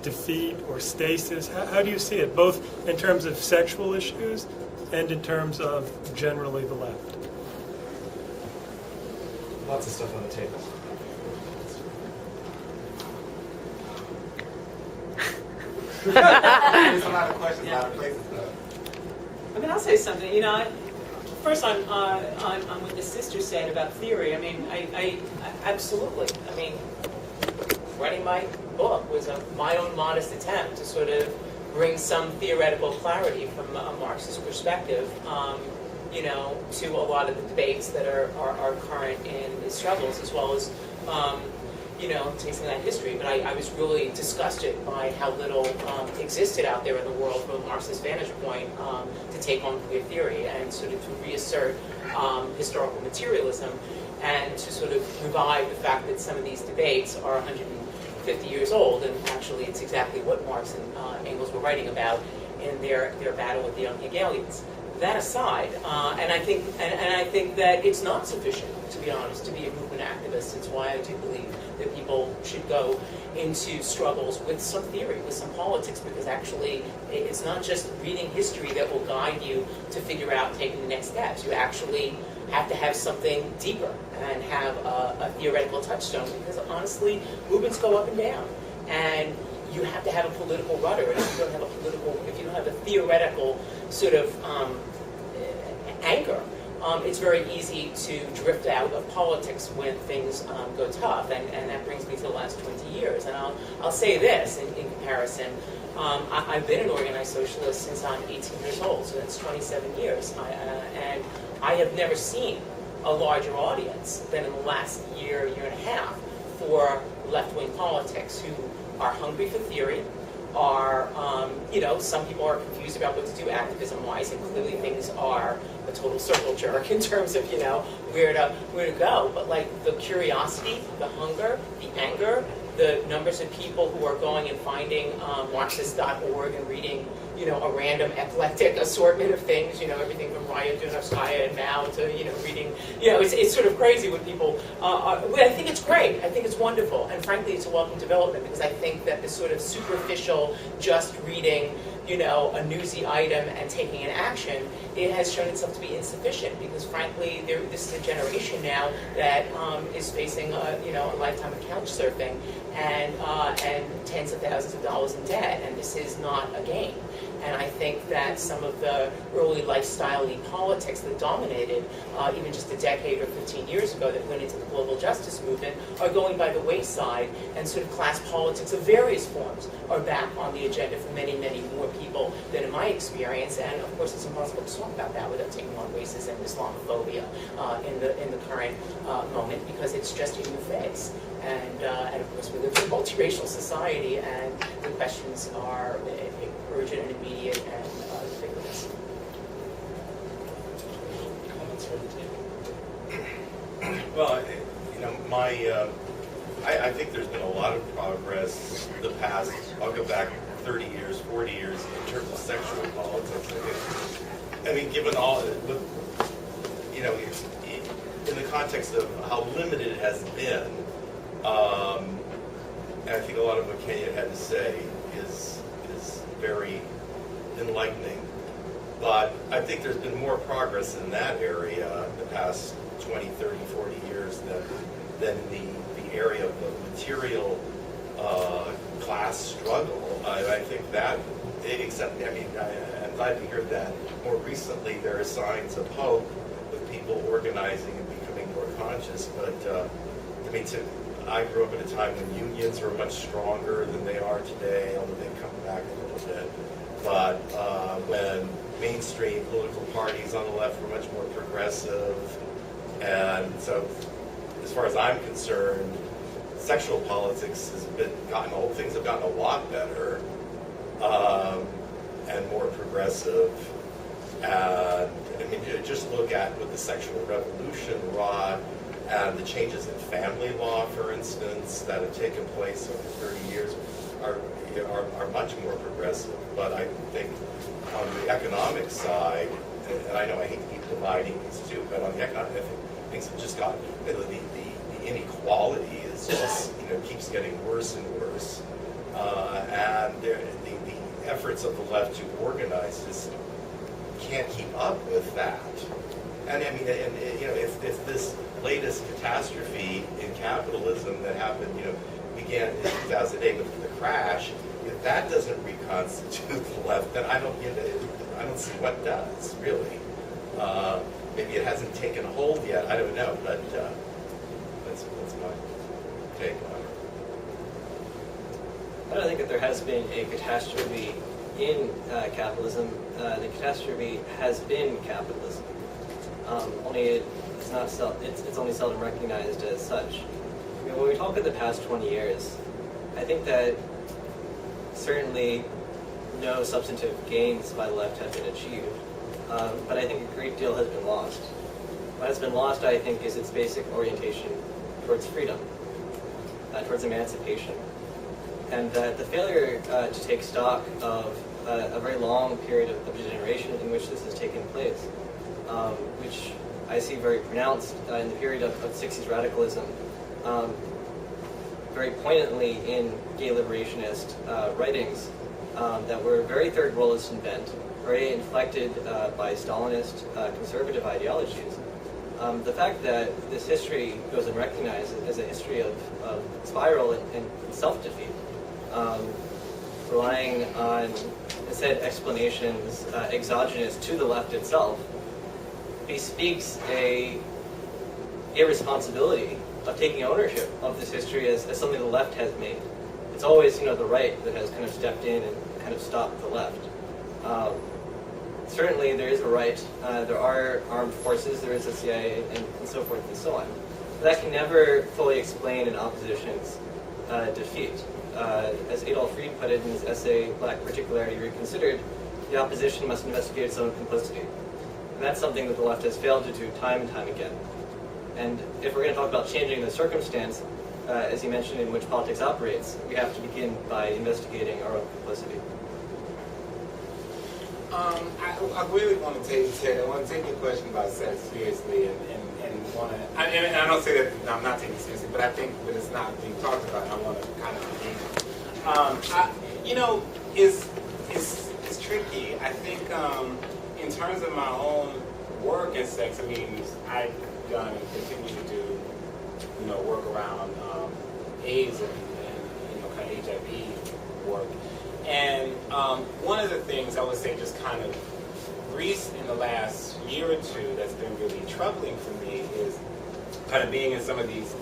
defeat or stasis? How do you see it, both in terms of sexual issues and in terms of generally the left? Lots of stuff on the table. There's a lot of questions, a lot of places though. I mean, I'll say something. First on what the sister said about theory. I mean, I absolutely. I mean, writing my book was my own modest attempt to sort of bring some theoretical clarity from a Marxist perspective, to a lot of the debates that are current in his struggles, as well as. Taking that history, but I was really disgusted by how little existed out there in the world from a Marxist vantage point to take on queer theory and sort of to reassert historical materialism and to sort of revive the fact that some of these debates are 150 years old, and actually it's exactly what Marx and Engels were writing about in their battle with the young Hegelians. That aside, and I think that it's not sufficient, to be honest, to be a movement activist. It's why I do believe that people should go into struggles with some theory, with some politics, because actually it's not just reading history that will guide you to figure out taking the next steps. You actually have to have something deeper and have a theoretical touchstone, because honestly, movements go up and down, and you have to have a political rudder. And if you don't have a theoretical sort of anchor, it's very easy to drift out of politics when things go tough, and that brings me to the last 20 years. And I'll say this in comparison. I've been an organized socialist since I'm 18 years old, so that's 27 years. And I have never seen a larger audience than in the last year and a half for left-wing politics who are hungry for theory, are, some people are confused about what to do activism-wise, and clearly things are a total circle jerk in terms of, where to go. But like the curiosity, the hunger, the anger, the numbers of people who are going and finding Marxist.org and reading, a random eclectic assortment of things, everything from Raya Dunavskaya and Mao to, reading, it's sort of crazy what people, I think it's great. I think it's wonderful. And frankly, it's a welcome development because I think that this sort of superficial, just reading, a newsy item and taking an action, it has shown itself to be insufficient because frankly, this is a generation now that is facing a lifetime of couch surfing and tens of thousands of dollars in debt, and this is not a game. And I think that some of the early lifestyle-y politics that dominated even just a decade or 15 years ago that went into the global justice movement are going by the wayside, and sort of class politics of various forms are back on the agenda for many, many more people than in my experience. And of course, it's impossible to talk about that without taking on racism and Islamophobia in the current moment because it's just a new phase. And of course, we live in a multiracial society, and the questions are urgent and immediate and ubiquitous. Comments from the table? Well, I think there's been a lot of progress the past, I'll go back 30 years, 40 years in terms of sexual politics. I mean, given all, in the context of how limited it has been, and I think a lot of what Kenyon had to say is very enlightening. But I think there's been more progress in that area the past 20, 30, 40 years than the area of the material class struggle. I think that, I'm glad to hear that more recently there are signs of hope with people organizing and becoming more conscious. But I grew up at a time when unions were much stronger than they are today, although they've come back a little bit. But when mainstream political parties on the left were much more progressive, and so as far as I'm concerned, sexual politics has things have gotten a lot better and more progressive. And just look at what the sexual revolution wrought. And the changes in family law, for instance, that have taken place over 30 years are much more progressive. But I think on the economic side, and I know I hate to keep dividing these two, but on the economic, I think things have just gotten, the inequality is just, keeps getting worse and worse. And the efforts of the left to organize just can't keep up with that. And if this latest catastrophe in capitalism that happened, began in 2008 with the crash, if that doesn't reconstitute the left, then I don't see what does, really. Maybe it hasn't taken hold yet, I don't know, but that's my take on it. I don't think that there has been a catastrophe in capitalism. The catastrophe has been capitalism. Only it's only seldom recognized as such. When we talk about the past 20 years, I think that certainly no substantive gains by the left have been achieved, but I think a great deal has been lost. What has been lost, I think, is its basic orientation towards freedom, towards emancipation, and the failure to take stock of a very long period of degeneration in which this has taken place, which I see very pronounced in the period of 60s radicalism, very poignantly in gay liberationist writings that were very third worldist bent, very inflected by Stalinist conservative ideologies. The fact that this history goes unrecognized as a history of spiral and self-defeat, relying on, instead, explanations exogenous to the left itself, bespeaks a irresponsibility of taking ownership of this history as something the left has made. It's always, the right that has kind of stepped in and kind of stopped the left. Certainly there is a right, there are armed forces, there is a CIA, and so forth and so on. But that can never fully explain an opposition's defeat. As Adolf Reed put it in his essay, Black Particularity Reconsidered, the opposition must investigate its own complicity. And that's something that the left has failed to do time and time again. And if we're going to talk about changing the circumstance, as you mentioned, in which politics operates, we have to begin by investigating our own complicity. I really want to take your question about sex seriously, and want to. And I don't say that I'm not taking it seriously, but I think that it's not being talked about. And I want to kind of engage. It's tricky. I think in terms of my own work in sex, I mean, I've done and continue to do, work around AIDS and kind of HIV work. And one of the things I would say just kind of recent in the last year or two that's been really troubling for me is kind of being in some of these,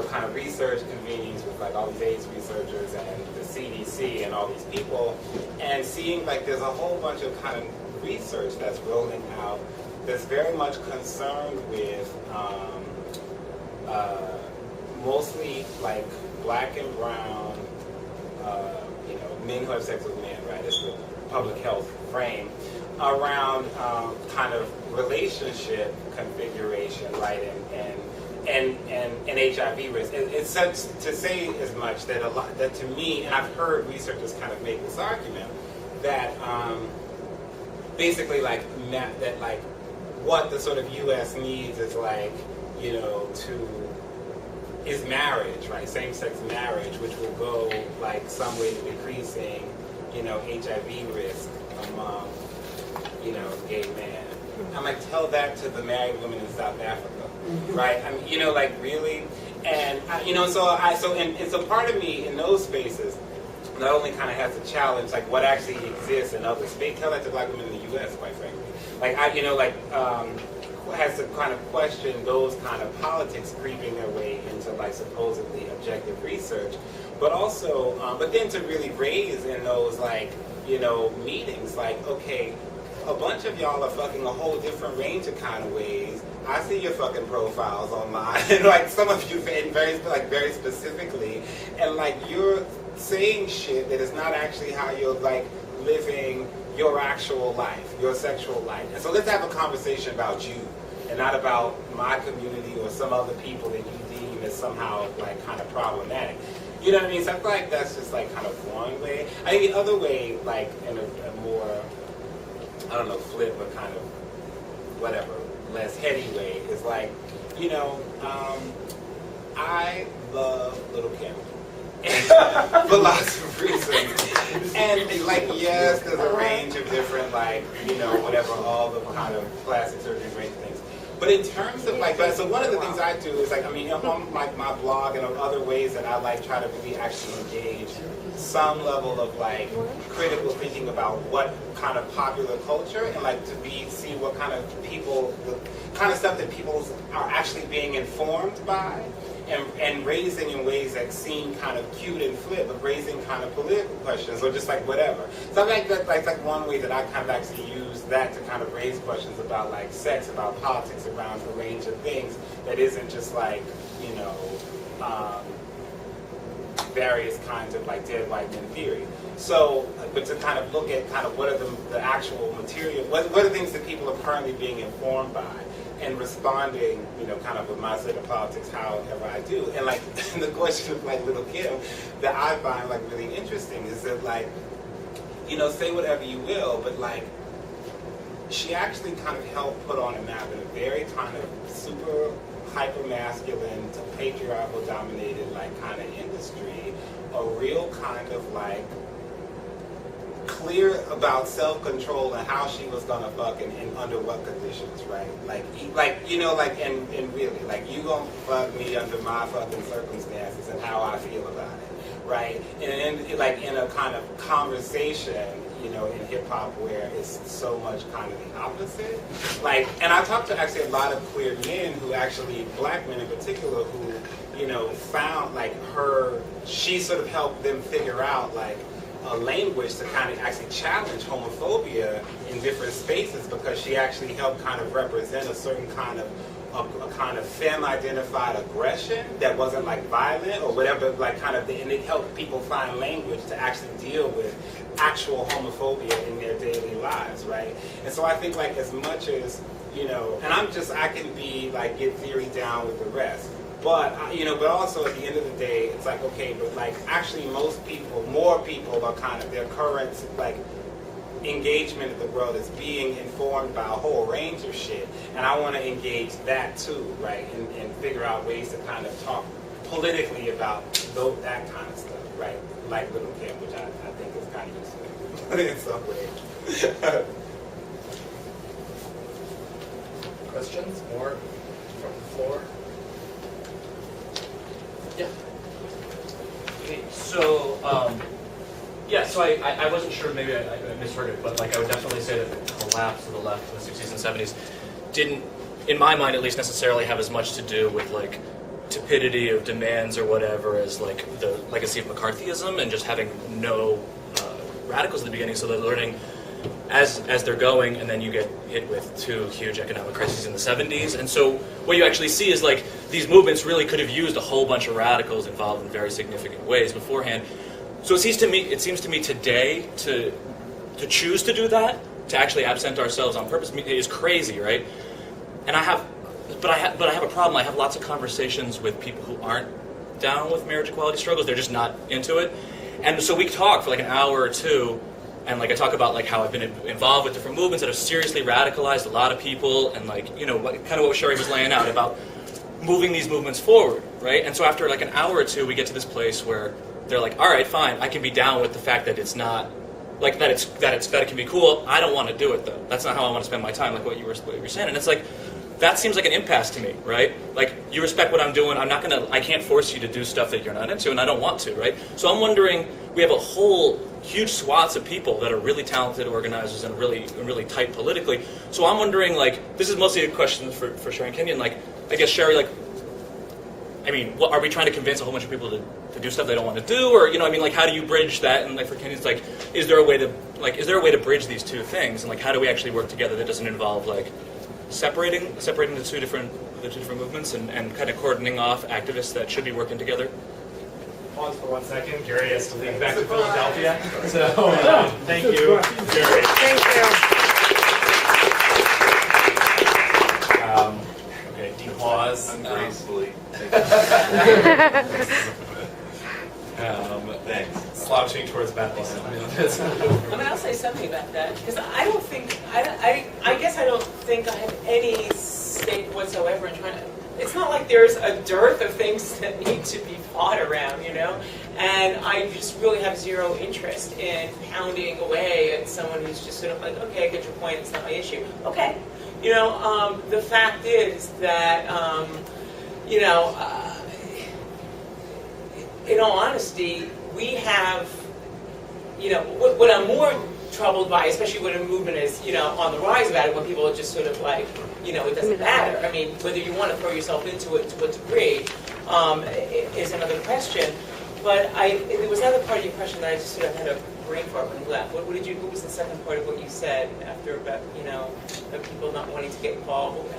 kind of research convenings with like all these AIDS researchers and the CDC and all these people, and seeing like there's a whole bunch of kind of research that's rolling out that's very much concerned with mostly like black and brown, men who have sex with men, right? It's the public health frame around kind of relationship configuration, right? And HIV risk. It's such to say as much that to me, and I've heard researchers kind of make this argument that basically like that like what the sort of U.S. needs is like is marriage, right? Same-sex marriage, which will go like some way to decreasing, HIV risk among, gay men. I'm like, tell that to the married women in South Africa, right? I mean, like really, and so part of me in those spaces not only kind of has to challenge like what actually exists in other spaces. Tell that to black women in the U.S., quite frankly. Like has to kind of question those kind of politics creeping their way into like supposedly objective research, but also, but then to really raise in those like, meetings, like, okay, a bunch of y'all are fucking a whole different range of kind of ways. I see your fucking profiles online, and like some of you very specifically, and like you're saying shit that is not actually how you're like living your actual life, your sexual life. And so let's have a conversation about you and not about my community or some other people that you deem as somehow like kind of problematic. You know what I mean? So I feel like that's just like kind of one way. I think the other way, like in a more, I don't know, flip or kind of whatever, less heady way is like, I love Little Kim. For lots of reasons. And like, yes, there's a range of different like, whatever, all the kind of plastic surgery range of things. But in terms of like, so one of the things I do is like, I mean, on like my blog and on other ways that I like try to really actually engage some level of like critical thinking about what kind of popular culture and like to see what kind of people, the kind of stuff that people are actually being informed by. And raising in ways that seem kind of cute and flip, but raising kind of political questions or just like whatever. So I think that's like one way that I kind of actually use that to kind of raise questions about like sex, about politics, around a range of things that isn't just like, various kinds of like dead white men theory. So, but to kind of look at kind of what are the actual material, what are the things that people are currently being informed by, and responding, kind of with my set of politics, however I do. And like the question of like Little Kim that I find like really interesting is that like, say whatever you will, but like she actually kind of helped put on a map in a very kind of super hyper-masculine, patriarchal dominated like kind of industry, a real kind of like clear about self-control and how she was gonna fuck and under what conditions, right? And really, like you gonna fuck me under my fucking circumstances and how I feel about it, right? And then like in a kind of conversation, you know, in hip hop where it's so much kind of the opposite. Like, and I talked to actually a lot of queer men who actually, black men in particular, who, you know, found like she sort of helped them figure out like a language to kind of actually challenge homophobia in different spaces, because she actually helped kind of represent a certain kind of a kind of femme-identified aggression that wasn't like violent or whatever, like kind of, and it helped people find language to actually deal with actual homophobia in their daily lives, right? And so I think like as much as, you know, and I can be like, get theory down with the rest, but, you know, but also at the end of the day, it's like, okay, but like actually more people are kind of, their current like engagement of the world is being informed by a whole range of shit, and I want to engage that too, right, and figure out ways to kind of talk politically about that kind of stuff, right, like Little Kim, which I think is kind of useful in some way. Questions? More from the floor? Yeah. Okay, so, so I wasn't sure, maybe I misheard it, but like I would definitely say that the collapse of the left in the 60s and 70s didn't, in my mind at least, necessarily have as much to do with like tepidity of demands or whatever as like the legacy of McCarthyism and just having no radicals at the beginning, so they're learning as they're going, and then you get hit with two huge economic crises in the 70s. And so what you actually see is like these movements really could have used a whole bunch of radicals involved in very significant ways beforehand. So it seems to me today to choose to do that, to actually absent ourselves on purpose, is crazy, right? And I have a problem. I have lots of conversations with people who aren't down with marriage equality struggles. They're just not into it. And so we talk for like an hour or two, and like I talk about like how I've been involved with different movements that have seriously radicalized a lot of people, and like, you know, kind of what Sherry was laying out about moving these movements forward, right? And so after like an hour or two, we get to this place where they're like, all right, fine, I can be down with the fact that it's not like that it can be cool. I don't want to do it though. That's not how I want to spend my time, like what you were saying. And it's like, that seems like an impasse to me, right? Like, you respect what I'm doing, I can't force you to do stuff that you're not into, and I don't want to, right? So I'm wondering, we have a whole huge swaths of people that are really talented organizers and really tight politically. So I'm wondering, like, this is mostly a question for Sherry and Kenyon, like, I guess Sherry, like, I mean, are we trying to convince a whole bunch of people to do stuff they don't want to do, or, you know, I mean, like, how do you bridge that? And like for Kenyon, it's like, is there a way to bridge these two things? And like, how do we actually work together that doesn't involve like separating the two different movements and kind of cordoning off activists that should be working together? Pause for 1 second. Gary has to leave back to Philadelphia. So thank you, Gary. Thank you. Okay, pause. Ungracefully. Thanks. Slouching towards Bethlehem. I mean, I'll say something about that, because I guess I don't think I have any stake whatsoever in trying to, it's not like there's a dearth of things that need to be fought around, you know? And I just really have zero interest in pounding away at someone who's just sort of like, okay, I get your point, it's not my issue. Okay. You know, the fact is that, you know, in all honesty, we have, you know, what I'm more troubled by, especially when a movement is, you know, on the rise about it, when people are just sort of like, you know, it doesn't matter. I mean, whether you want to throw yourself into it to what degree is another question. But there was another part of your question that I just sort of had a brain fart when you left. What was the second part of what you said after about, you know, the people not wanting to get involved?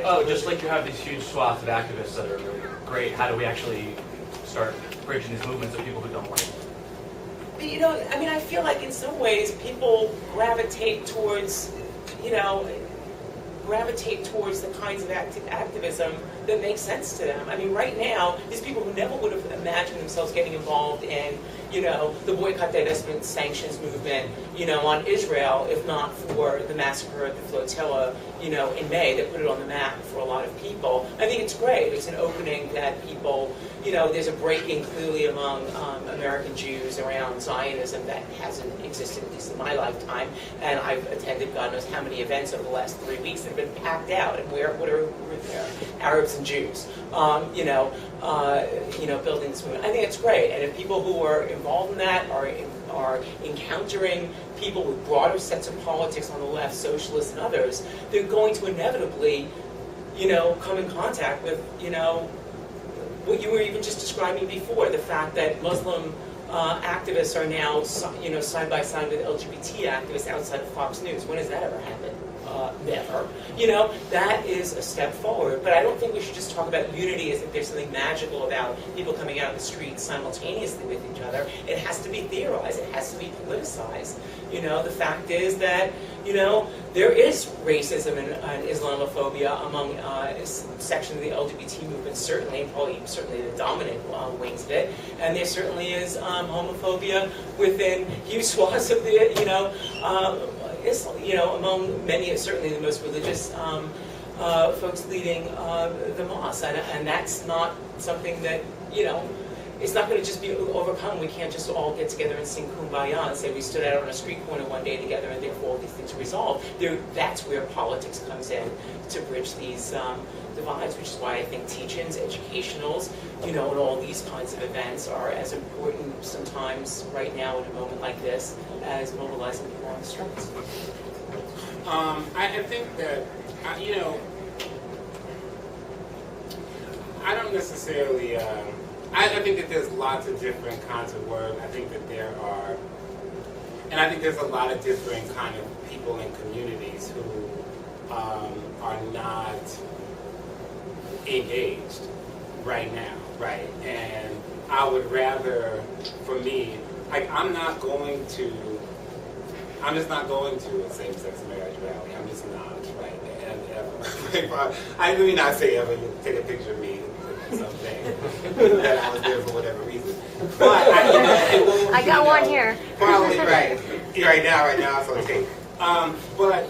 Oh, just like you have these huge swaths of activists that are really great. How do we actually start bridging these movements of people who don't want to? You know, I mean, I feel like in some ways people gravitate towards, you know, the kinds of activism that makes sense to them. I mean, right now, these people who never would have imagined themselves getting involved in, you know, the boycott, divestment, sanctions movement, you know, on Israel, if not for the massacre at the flotilla, you know, in May, that put it on the map for a lot of people. I think it's great. It's an opening that people, you know, there's a breaking clearly among American Jews around Zionism that hasn't existed, at least in my lifetime. And I've attended God knows how many events over the last 3 weeks that have been packed out. And what are there? Arabs and Jews, you know, building this movement. I think it's great. And if people who are involved in that are are encountering people with broader sets of politics on the left, socialists and others, they're going to inevitably, come in contact with, what you were even just describing before, the fact that Muslim activists are now, side by side with LGBT activists outside of Fox News. When has that ever happened? Never. That is a step forward. But I don't think we should just talk about unity as if there's something magical about people coming out of the streets simultaneously with each other. It has to be theorized. It has to be politicized. The fact is that, there is racism and Islamophobia among sections of the LGBT movement, certainly, and probably certainly the dominant wings of it. And there certainly is homophobia within huge swaths of the, among many, certainly the most religious folks leading the mosque. And that's not something that, it's not going to just be overcome. We can't just all get together and sing Kumbaya and say we stood out on a street corner one day together and therefore all these things are resolved. That's where politics comes in to bridge these divides, which is why I think teach-ins, educationals, and all these kinds of events are as important sometimes right now in a moment like this as mobilizing people on the streets. I think that, I don't necessarily... I think that there's lots of different kinds of work. I think that there are, and I think there's a lot of different kind of people and communities who are not engaged right now, right? And I would rather, for me, I'm just not going to a same-sex marriage rally. I'm just not, right? And I mean, not say ever take a picture of me something that I was there for whatever reason. But I got one here. Probably right. Right now it's on tape. But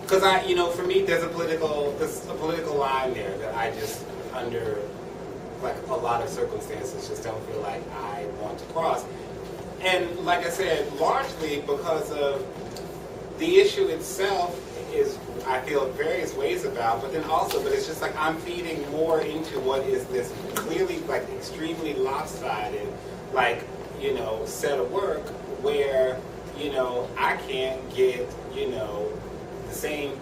because for me, there's a political line there that I just under like a lot of circumstances just don't feel like I want to cross. And like I said, largely because of the issue itself is I feel various ways about, but it's just like I'm feeding more into what is this clearly like extremely lopsided set of work where I can't get the same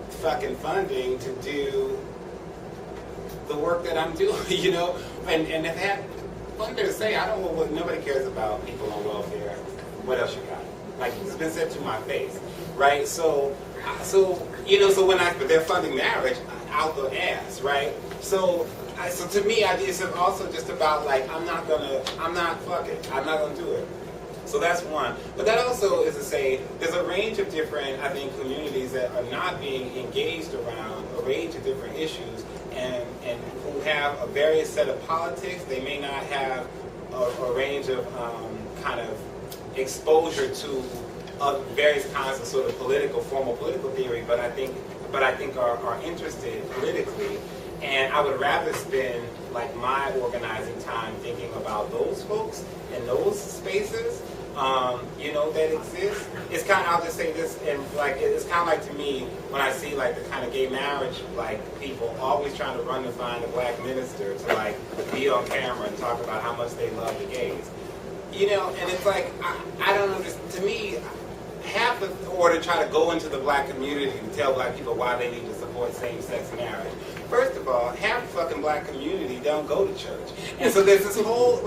fucking funding to do the work that I'm doing, and if that one thing to say, I don't know what nobody cares about people on welfare. What else you got? Like it's been said to my face, right? So but they're funding marriage out the ass, right? So to me, it's also just about like I'm not gonna do it. So that's one. But that also is to say there's a range of different, I think, communities that are not being engaged around a range of different issues and who have a various set of politics. They may not have a range of kind of exposure to various kinds of sort of formal political theory, but I think are interested politically. And I would rather spend like my organizing time thinking about those folks and those spaces, that exist. It's kind of, I'll just say this, and like it's kind of like to me when I see like the kind of gay marriage like people always trying to run to find a black minister to like be on camera and talk about how much they love the gays, and it's like I don't know. To me, or to try to go into the black community and tell black people why they need to support same-sex marriage. First of all, half the fucking black community don't go to church. And so there's this whole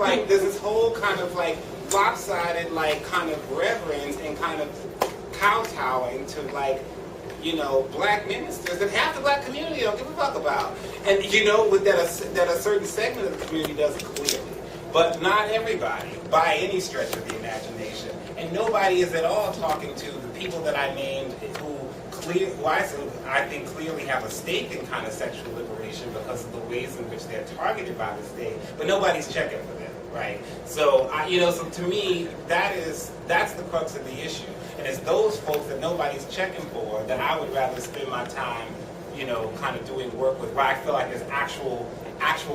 kind of like lopsided like kind of reverence and kind of kowtowing to like, black ministers that half the black community don't give a fuck about. And with that a certain segment of the community does clearly. But not everybody, by any stretch of the imagination. And nobody is at all talking to the people that I named who I think clearly have a stake in kind of sexual liberation because of the ways in which they're targeted by the state, but nobody's checking for them, right? So, so to me, that's the crux of the issue. And it's those folks that nobody's checking for that I would rather spend my time, kind of doing work with where I feel like there's actual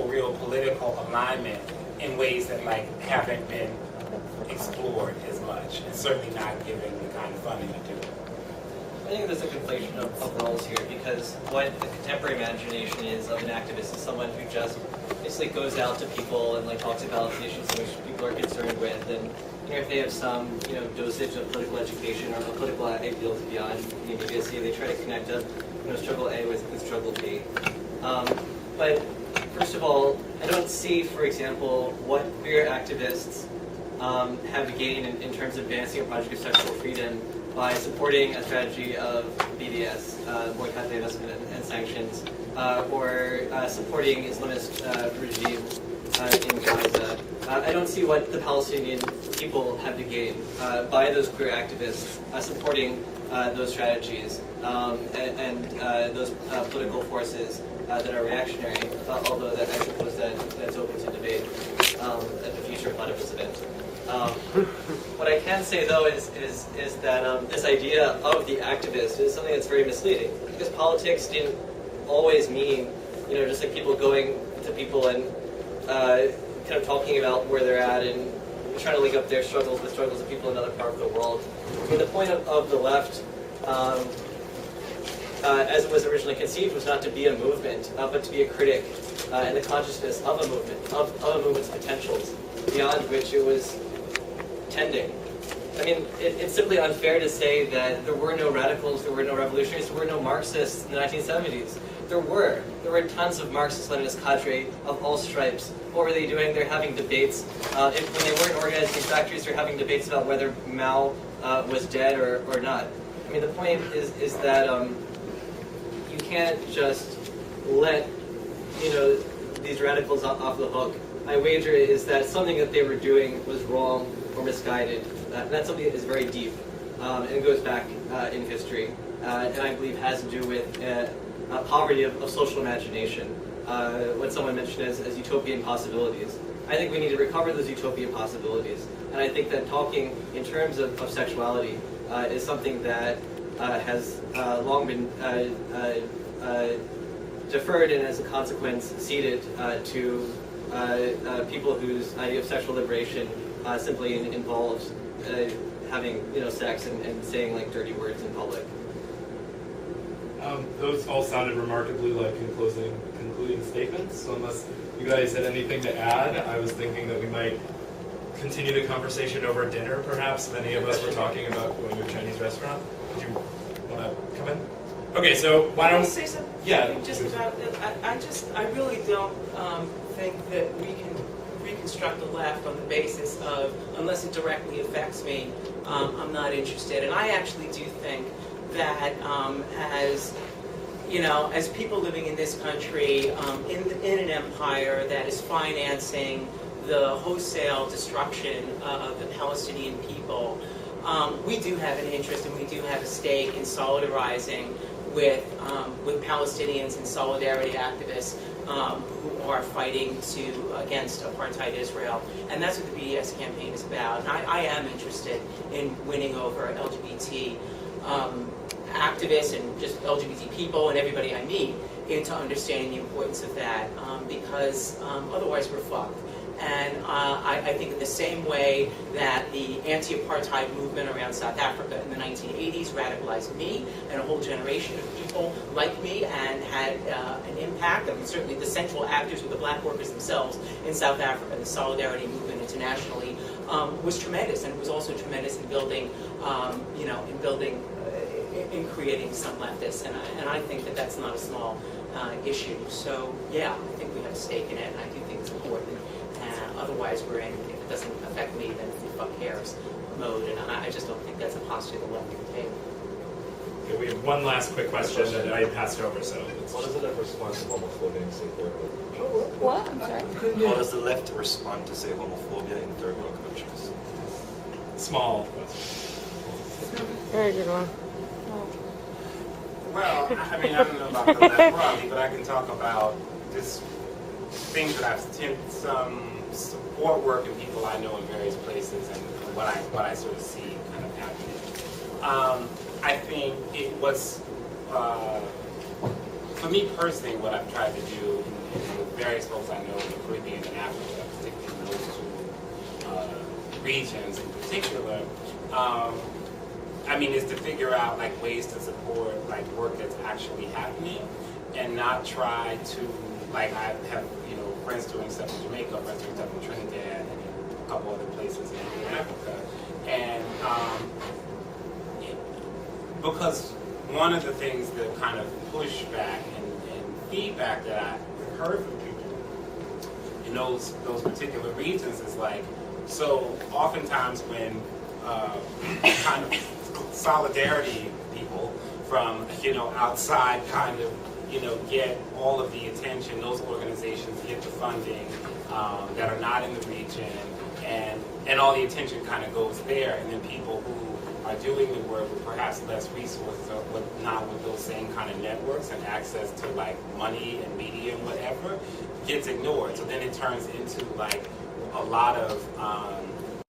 real political alignment in ways that like haven't been explored as much, and certainly not given the kind of funding to do it. I think there's a conflation of roles here, because what the contemporary imagination is of an activist is someone who just basically goes out to people and like talks about the issues in which people are concerned with, and if they have some dosage of political education or political ideals beyond the immediacy, they try to connect up struggle A with struggle B. But first of all, I don't see, for example, what queer activists have gained in terms of advancing a project of sexual freedom by supporting a strategy of BDS, boycott, divestment, and sanctions, or supporting Islamist regime in Gaza. I don't see what the Palestinian people have to gain by those queer activists supporting those strategies and those political forces that are reactionary, although that I suppose that's open to debate at the future Platypus event. What I can say, though, is that this idea of the activist is something that's very misleading, because politics didn't always mean, just like people going to people and kind of talking about where they're at and trying to link up their struggles with struggles of people in another part of the world. I mean, the point of the left, as it was originally conceived, was not to be a movement, but to be a critic in the consciousness of a movement, of a movement's potentials, beyond which it was tending. I mean, it's simply unfair to say that there were no radicals, there were no revolutionaries, there were no Marxists in the 1970s. There were tons of Marxist-Leninist cadre of all stripes. What were they doing? They're having debates. When they weren't organizing factories, they're having debates about whether Mao was dead or not. I mean, the point is that you can't just let these radicals off the hook. My wager is that something that they were doing was wrong or misguided. That's something that is very deep and goes back in history, and I believe has to do with poverty of social imagination. What someone mentioned as utopian possibilities. I think we need to recover those utopian possibilities, and I think that talking in terms of sexuality is something that has long been deferred and, as a consequence, ceded to people whose idea of sexual liberation simply involves having sex and saying like dirty words in public. Those all sounded remarkably like concluding statements. So unless you guys had anything to add, I was thinking that we might continue the conversation over dinner, perhaps. Many of us were talking about going to a Chinese restaurant. Would you want to come in? Okay, so why don't I say something? Yeah. Just about I really don't think that we can reconstruct the left on the basis of, unless it directly affects me, I'm not interested. And I actually do think that as people living in this country, in an empire that is financing the wholesale destruction of the Palestinian people, we do have an interest and we do have a stake in solidarizing with Palestinians and solidarity activists who are fighting against apartheid Israel. And that's what the BDS campaign is about. And I am interested in winning over LGBT activists and just LGBT people and everybody I meet into understanding the importance of that, because otherwise we're fucked. And I think in the same way that the anti-apartheid movement around South Africa in the 1980s radicalized me and a whole generation of people like me and had an impact, I mean, certainly the central actors were the black workers themselves in South Africa. The solidarity movement internationally was tremendous, and it was also tremendous in building, in creating some leftists. And I think that that's not a small issue. So yeah, I think we have a stake in it, and I do think it's important. Otherwise, we're in, if it doesn't affect me, then fuck cares mode, and I just don't think that's a posture the left can take. Okay, we have one last quick question that I passed over, so. What does the left respond to homophobia in third world? What? I'm sorry? How does the left respond to, say, homophobia in third world countries? Small. Very good one. Well, I mean, I don't know about the left broadly, but I can talk about just things that I've seen, some support work in people I know in various places, and what I sort of see kind of happening. I think it was, for me personally, what I've tried to do with various folks I know in the Caribbean and Africa, particularly in those two regions in particular, is to figure out like ways to support like work that's actually happening, and not try to like I have friends doing stuff in Jamaica, friends doing stuff in Trinidad, and a couple other places in Africa, and because one of the things that kind of pushback and feedback that I heard from people in those particular regions is like, so oftentimes when kind of solidarity people from outside kind of get all of the attention, those organizations get the funding that are not in the region, and all the attention kind of goes there, and then people who are doing the work with perhaps less resources or not with those same kind of networks and access to like money and media and whatever gets ignored. So then it turns into like a lot of